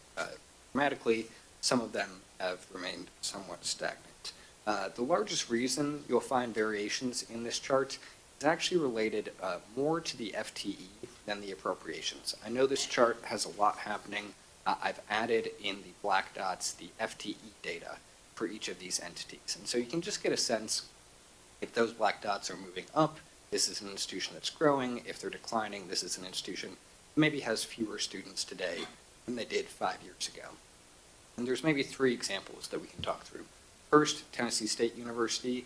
dramatically. Some of them have remained somewhat stagnant. The largest reason you'll find variations in this chart is actually related more to the FTE than the appropriations. I know this chart has a lot happening. I've added in the black dots the FTE data for each of these entities. And so you can just get a sense if those black dots are moving up, this is an institution that's growing. If they're declining, this is an institution that maybe has fewer students today than they did 5 years ago. And there's maybe 3 examples that we can talk through. First, Tennessee State University,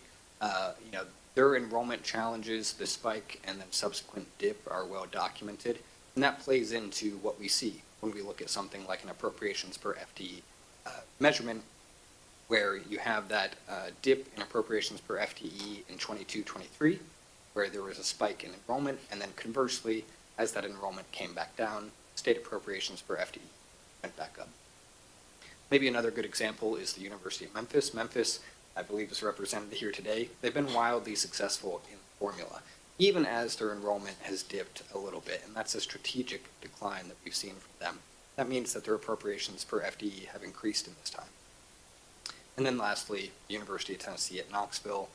their enrollment challenges, the spike and then subsequent dip are well documented. And that plays into what we see when we look at something like an appropriations per FTE measurement, where you have that dip in appropriations per FTE in 22-23, where there was a spike in enrollment, and then conversely, as that enrollment came back down, state appropriations per FTE went back up. Maybe another good example is the University of Memphis. Memphis, I believe, is represented here today. They've been wildly successful in formula, even as their enrollment has dipped a little bit, and that's a strategic decline that we've seen from them. That means that their appropriations per FTE have increased in this time. And then lastly, the University of Tennessee at Knoxville,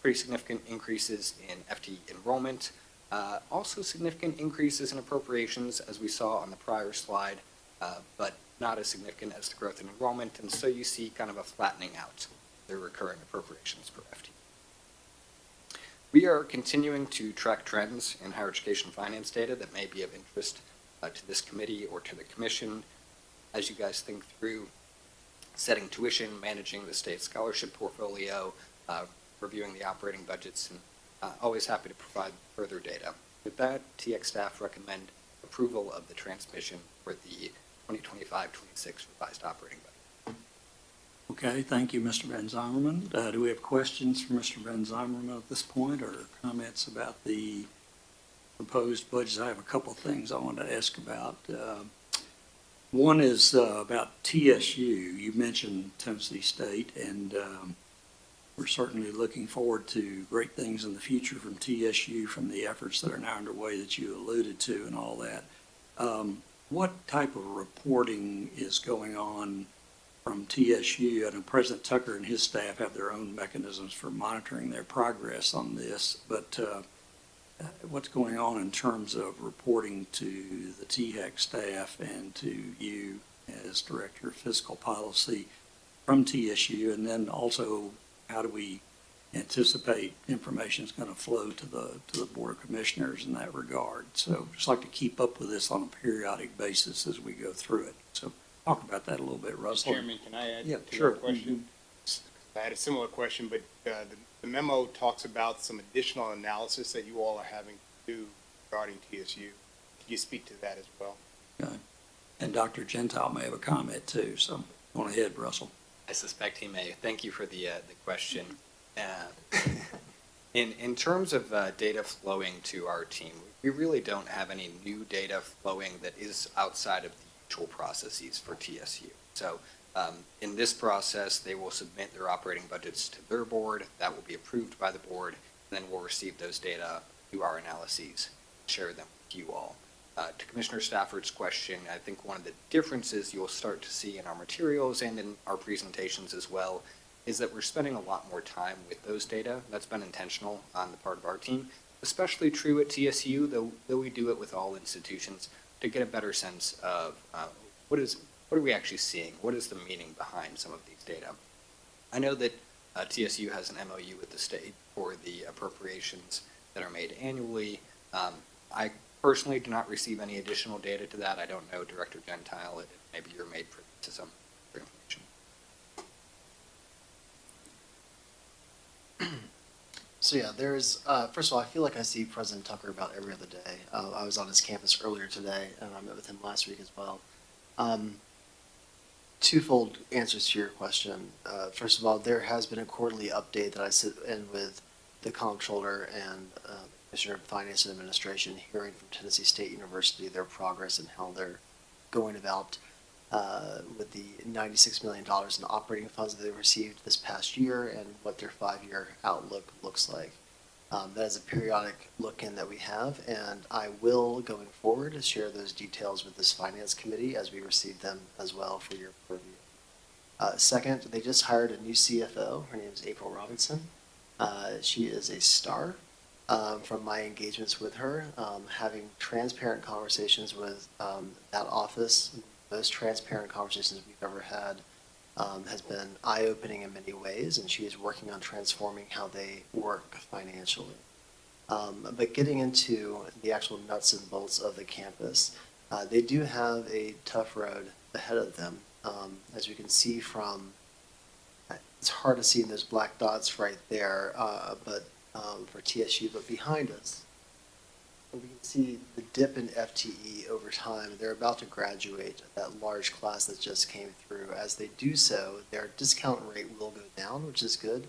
pretty significant increases in FTE enrollment, also significant increases in appropriations, as we saw on the prior slide, but not as significant as the growth in enrollment, and so you see kind of a flattening out their recurring appropriations per FTE. We are continuing to track trends in higher education finance data that may be of interest to this committee or to the commission as you guys think through setting tuition, managing the state scholarship portfolio, reviewing the operating budgets, and always happy to provide further data. With that, TX staff recommend approval of the transmission for the 2025-26 revised operating budget. Okay, thank you, Mr. Van Zimmerman. Do we have questions for Mr. Van Zimmerman at this point, or comments about the proposed budget? I have a couple of things I want to ask about. One is about TSU. You mentioned Tennessee State, and we're certainly looking forward to great things in the future from TSU, from the efforts that are now underway that you alluded to and all that. What type of reporting is going on from TSU? I know President Tucker and his staff have their own mechanisms for monitoring their progress on this, but what's going on in terms of reporting to the THEC staff and to you as Director of Fiscal Policy from TSU? And then also, how do we anticipate information is going to flow to the Board of Commissioners in that regard? So just like to keep up with this on a periodic basis as we go through it. So talk about that a little bit, Russell. Chairman, can I add Yeah, to sure. that question? I had a similar question, but the memo talks about some additional analysis that you all are having to do regarding TSU. Can you speak to that as well? Okay. And Dr. Gentile may have a comment too, so go on ahead, Russell. I suspect he may. Thank you for the question. In terms of data flowing to our team, we really don't have any new data flowing that is outside of the usual processes for TSU. So in this process, they will submit their operating budgets to their board. That will be approved by the board, and then we'll receive those data through our analyses, share them with you all. To Commissioner Stafford's question, I think one of the differences you'll start to see in our materials and in our presentations as well is that we're spending a lot more time with those data. That's been intentional on the part of our team, especially true at TSU, though we do it with all institutions, to get a better sense of what are we actually seeing? What is the meaning behind some of these data? I know that TSU has an MOU with the state for the appropriations that are made annually. I personally do not receive any additional data to that. I don't know, Director Gentile, maybe you're made privy to some information. So yeah, there's, first of all, I feel like I see President Tucker about every other day. I was on his campus earlier today, and I met with him last week as well. Twofold answers to your question. First of all, there has been a quarterly update that I sit in with the comptroller and Commissioner of Finance and Administration, hearing from Tennessee State University their progress and how they're going about with the $96 million in operating funds that they received this past year and what their 5-year outlook looks like. That is a periodic look-in that we have, and I will, going forward, share those details with this Finance Committee as we receive them as well for your purview. Second, they just hired a new CFO. Her name is April Robinson. She is a star. From my engagements with her, having transparent conversations with that office, most transparent conversations we've ever had, has been eye-opening in many ways, and she is working on transforming how they work financially. But getting into the actual nuts and bolts of the campus, they do have a tough road ahead of them. As we can see from, it's hard to see in those black dots right there, but for TSU, but behind us, we can see the dip in FTE over time. They're about to graduate that large class that just came through. As they do so, their discount rate will go down, which is good,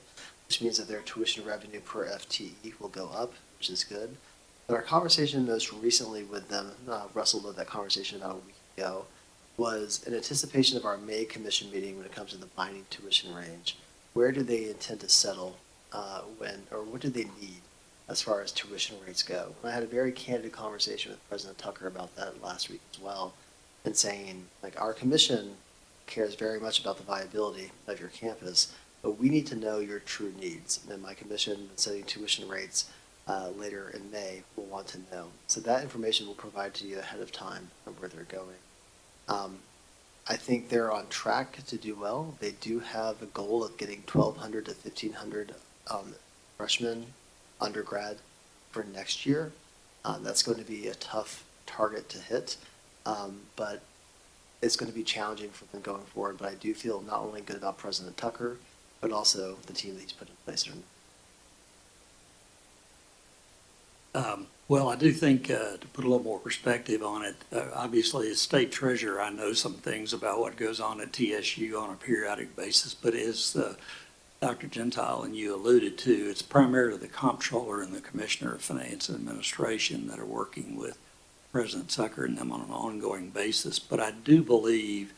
which means that their tuition revenue per FTE will go up, which is good. But our conversation most recently with them, Russell led that conversation about a week ago, was in anticipation of our May commission meeting when it comes to the binding tuition range. Where do they intend to settle what do they need as far as tuition rates go? And I had a very candid conversation with President Tucker about that last week as well, and saying, like, our commission cares very much about the viability of your campus, but we need to know your true needs. And my commission, setting tuition rates later in May, will want to know. So that information we'll provide to you ahead of time of where they're going. I think they're on track to do well. They do have a goal of getting 1,200 to 1,500 freshmen undergrad for next year. That's going to be a tough target to hit, but it's going to be challenging for them going forward. But I do feel not only good about President Tucker, but also the team that he's put in place. Well, I do think, to put a little more perspective on it, obviously as state treasurer, I know some things about what goes on at TSU on a periodic basis, but as Dr. Gentile and you alluded to, it's primarily the comptroller and the Commissioner of Finance and Administration that are working with President Tucker and them on an ongoing basis. But I do believe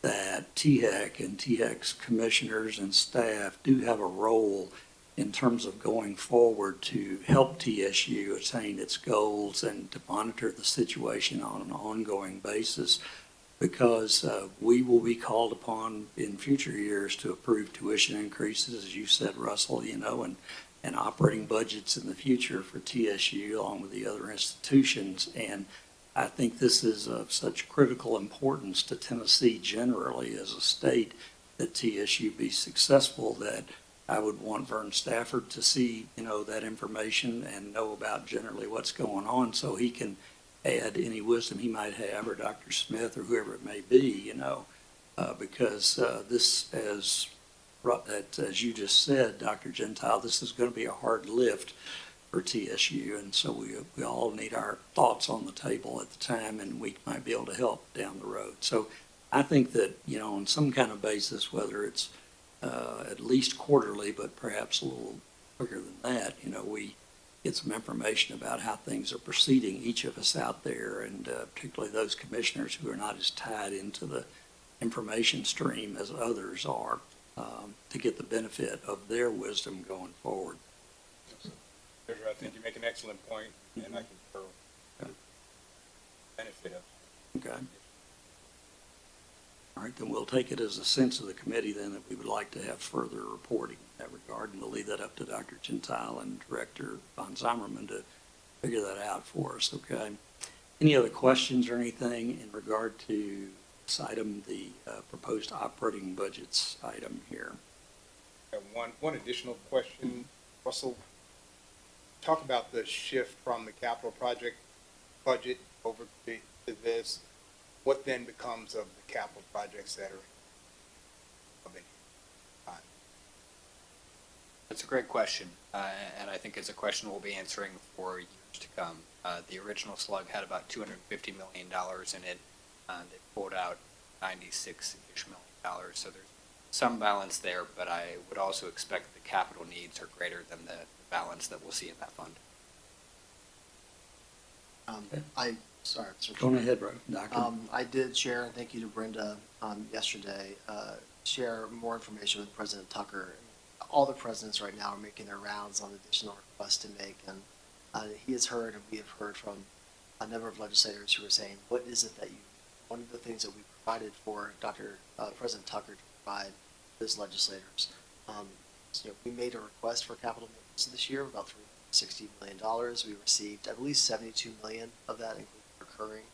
that THEC and THEC's commissioners and staff do have a role in terms of going forward to help TSU attain its goals and to monitor the situation on an ongoing basis, because we will be called upon in future years to approve tuition increases, as you said, Russell, and and operating budgets in the future for TSU along with the other institutions. And I think this is of such critical importance to Tennessee generally as a state that TSU be successful, that I would want Vern Stafford to see, that information and know about generally what's going on so he can add any wisdom he might have, or Dr. Smith or whoever it may be, because this, as you just said, Dr. Gentile, this is going to be a hard lift for TSU, and so we all need our thoughts on the table at the time, and we might be able to help down the road. So I think that, on some kind of basis, whether it's at least quarterly, but perhaps a little quicker than that, we get some information about how things are proceeding, each of us out there, and particularly those commissioners who are not as tied into the information stream as others are, to get the benefit of their wisdom going forward. Treasurer, I think you make an excellent point, and I concur with the benefit of. Okay. All right, then we'll take it as a sense of the committee then that we would like to have further reporting in that regard, and we'll leave that up to Dr. Gentile and Director von Zimmerman to figure that out for us, okay? Any other questions or anything in regard to this item, the proposed operating budgets item here? I have one additional question, Russell. Talk about the shift from the capital project budget over to this. What then becomes of the capital projects that are of any time? That's a great question, and I think it's a question we'll be answering for years to come. The original slug had about $250 million in it. They pulled out $96-ish million, so there's some balance there, but I would also expect the capital needs are greater than the balance that we'll see in that fund. Sorry, Sir Go Chair. ahead, Doctor. I did share, and thank you to Brenda yesterday, share more information with President Tucker. All the presidents right now are making their rounds on additional requests to make, and he has heard, and we have heard from a number of legislators who are saying, what is it that you, one of the things that we provided for President Tucker to provide those legislators. We made a request for capital maintenance this year of about $360 million. We received, I believe, $72 million of that, including recurring.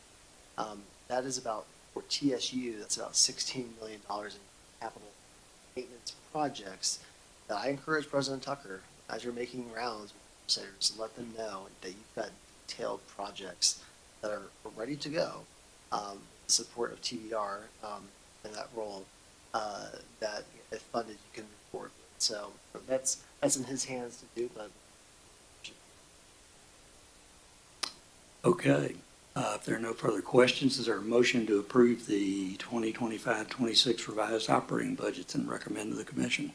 That is about, for TSU, that's about $16 million in capital maintenance projects that I encourage President Tucker, as you're making rounds with legislators, let them know that you've got detailed projects that are ready to go, support of TBR in that role, that if funded, you can move forward with. So that's in his hands to do, but. Okay. If there are no further questions, is there a motion to approve the 2025-26 revised operating budgets and recommend to the commission?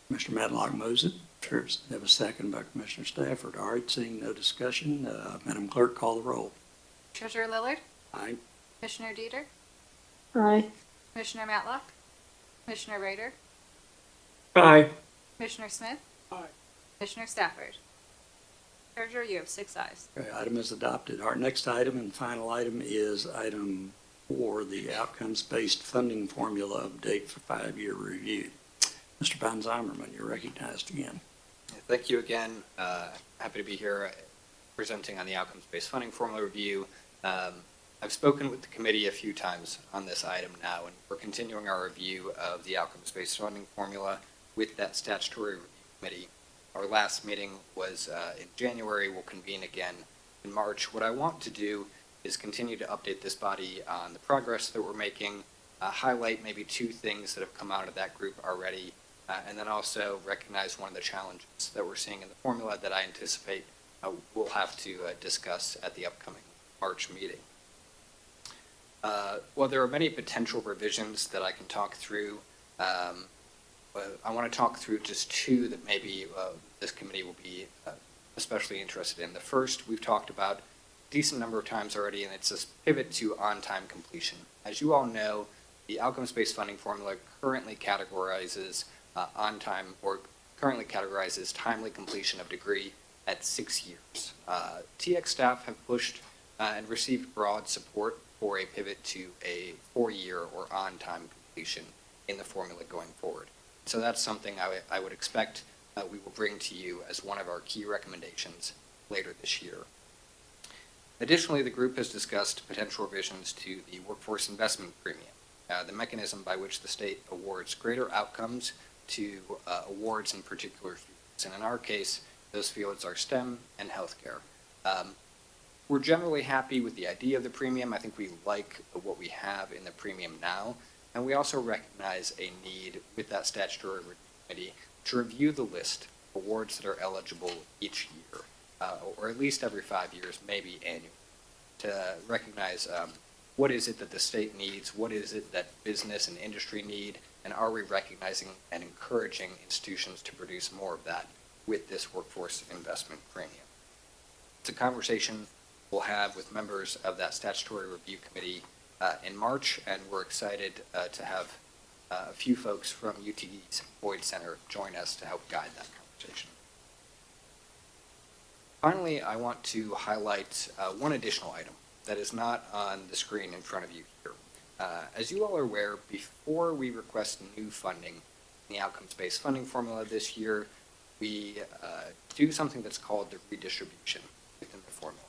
Commissioner Matlock moves it. Sure. Have a second by Commissioner Stafford. All right, seeing no discussion, Madam Clerk, call the roll. Treasurer Lillard, Aye. Commissioner Dieter, Aye. Commissioner Matlock, Commissioner Rader, Aye. Commissioner Smith, Aye. Commissioner Stafford. Treasurer, you have 6 ayes. Okay, item is adopted. Our next item and final item is item 4, the outcomes-based funding formula update for 5-year review. Mr. Von Zimmerman, you're recognized again. Thank you again. Happy to be here presenting on the outcomes-based funding formula review. I've spoken with the committee a few times on this item now, and we're continuing our review of the outcomes-based funding formula with that statutory review committee. Our last meeting was in January. We'll convene again in March. What I want to do is continue to update this body on the progress that we're making, highlight maybe 2 things that have come out of that group already, and then also recognize one of the challenges that we're seeing in the formula that I anticipate we'll have to discuss at the upcoming March meeting. Well, there are many potential revisions that I can talk through. I want to talk through just 2 that maybe this committee will be especially interested in. The first we've talked about a decent number of times already, and it's this pivot to on-time completion. As you all know, the outcomes-based funding formula currently categorizes on-time, or currently categorizes timely completion of degree at 6 years. TX staff have pushed and received broad support for a pivot to a 4-year or on-time completion in the formula going forward. So that's something I would expect we will bring to you as one of our key recommendations later this year. Additionally, the group has discussed potential revisions to the workforce investment premium, the mechanism by which the state awards greater outcomes to awards in particular fields. And in our case, those fields are STEM and healthcare. We're generally happy with the idea of the premium. I think we like what we have in the premium now. And we also recognize a need with that statutory committee to review the list of awards that are eligible each year, or at least every 5 years, maybe annually, to recognize what is it that the state needs, what is it that business and industry need, and are we recognizing and encouraging institutions to produce more of that with this workforce investment premium. It's a conversation we'll have with members of that statutory review committee in March, and we're excited to have a few folks from UT's Boyd Center join us to help guide that conversation. Finally, I want to highlight one additional item that is not on the screen in front of you here. As you all are aware, before we request new funding in the outcomes-based funding formula this year, we do something that's called the redistribution within the formula.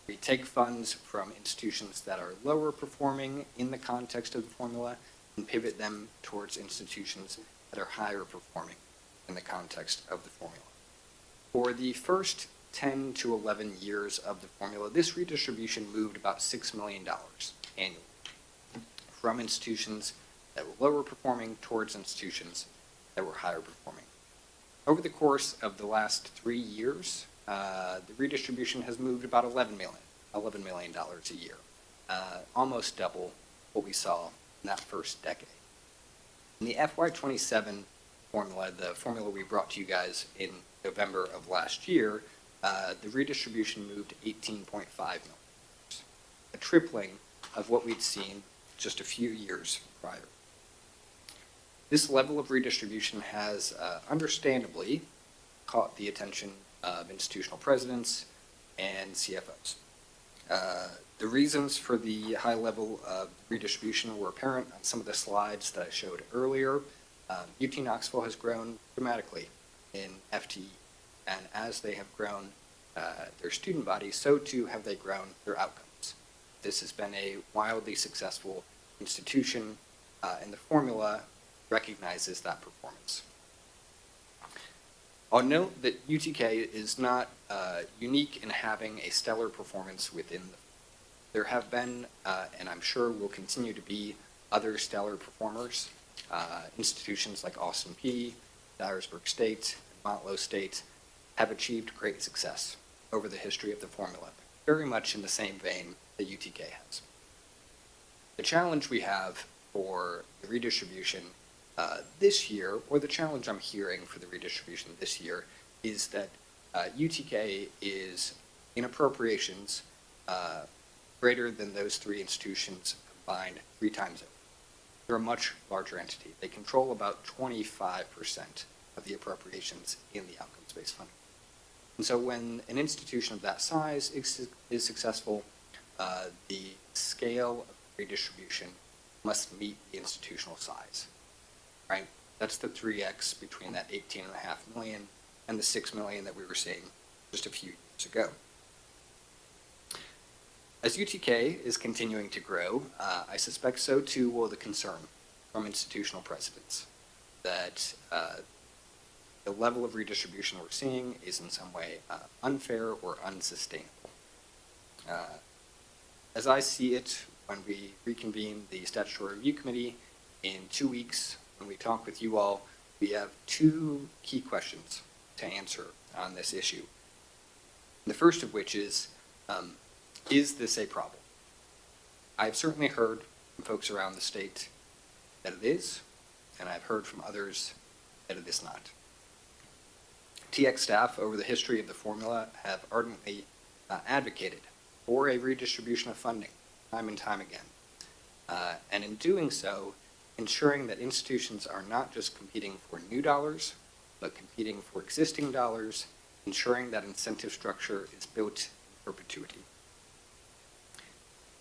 We take funds from institutions that are lower performing in the context of the formula and pivot them towards institutions that are higher performing in the context of the formula. For the first 10 to 11 years of the formula, this redistribution moved about $6 million annually from institutions that were lower performing towards institutions that were higher performing. Over the course of the last 3 years, the redistribution has moved about $11 million a year, almost double what we saw in that first decade. In the FY27 formula, the formula we brought to you guys in November of last year, the redistribution moved $18.5 million, a tripling of what we'd seen just a few years prior. This level of redistribution has understandably caught the attention of institutional presidents and CFOs. The reasons for the high level of redistribution were apparent on some of the slides that I showed earlier. UT Knoxville has grown dramatically in FTE, and as they have grown their student body, so too have they grown their outcomes. This has been a wildly successful institution, and the formula recognizes that performance. I'll note that UTK is not unique in having a stellar performance within the. There have been, and I'm sure will continue to be, other stellar performers. Institutions like Austin P, Dyersburg State, and Montlow State have achieved great success over the history of the formula, very much in the same vein that UTK has. The challenge we have for the redistribution this year, or the challenge I'm hearing for the redistribution this year, is that UTK is in appropriations greater than those three institutions combined 3 times over. They're a much larger entity. They control about 25% of the appropriations in the outcomes-based funding. And so when an institution of that size is successful, the scale of redistribution must meet the institutional size, right? That's the 3x between that 18.5 million and the 6 million that we were seeing just a few years ago. As UTK is continuing to grow, I suspect so too will the concern from institutional presidents that the level of redistribution we're seeing is in some way unfair or unsustainable. As I see it, when we reconvene the Statutory Review Committee in 2 weeks, when we talk with you all, we have 2 key questions to answer on this issue. The first of which is this a problem? I've certainly heard from folks around the state that it is, and I've heard from others that it is not. TX staff over the history of the formula have ardently advocated for a redistribution of funding time and time again. And in doing so, ensuring that institutions are not just competing for new dollars, but competing for existing dollars, ensuring that incentive structure is built in perpetuity.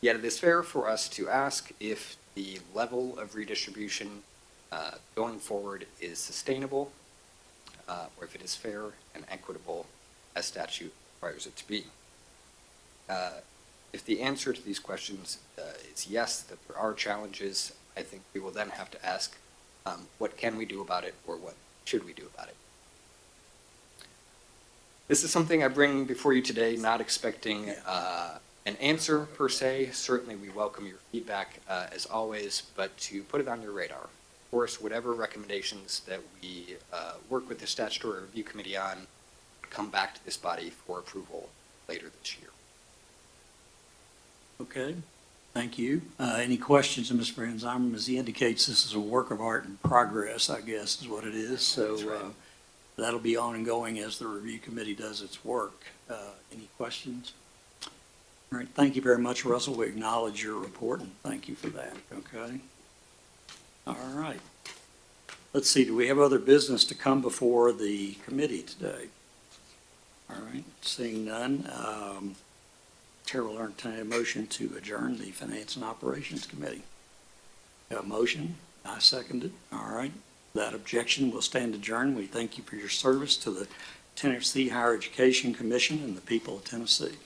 Yet it is fair for us to ask if the level of redistribution going forward is sustainable, or if it is fair and equitable as statute requires it to be. If the answer to these questions is yes, that there are challenges, I think we will then have to ask, what can we do about it, or what should we do about it? This is something I bring before you today, not expecting an answer per se. Certainly we welcome your feedback as always, but to put it on your radar. Of course, whatever recommendations that we work with the Statutory Review Committee on come back to this body for approval later this year. Okay, thank you. Any questions of Mr. Van Zymer? As he indicates, this is a work of art in progress, I guess, is what it is. So that'll be ongoing as the review committee does its work. Any questions? All right, thank you very much, Russell. We acknowledge your report, and thank you for that, okay? All right. Let's see, do we have other business to come before the committee today? All right, seeing none, Chair will entertain a motion to adjourn the Finance and Operations Committee. A motion, I second it. All right, that objection will stand adjourned. We thank you for your service to the Tennessee Higher Education Commission and the people of Tennessee.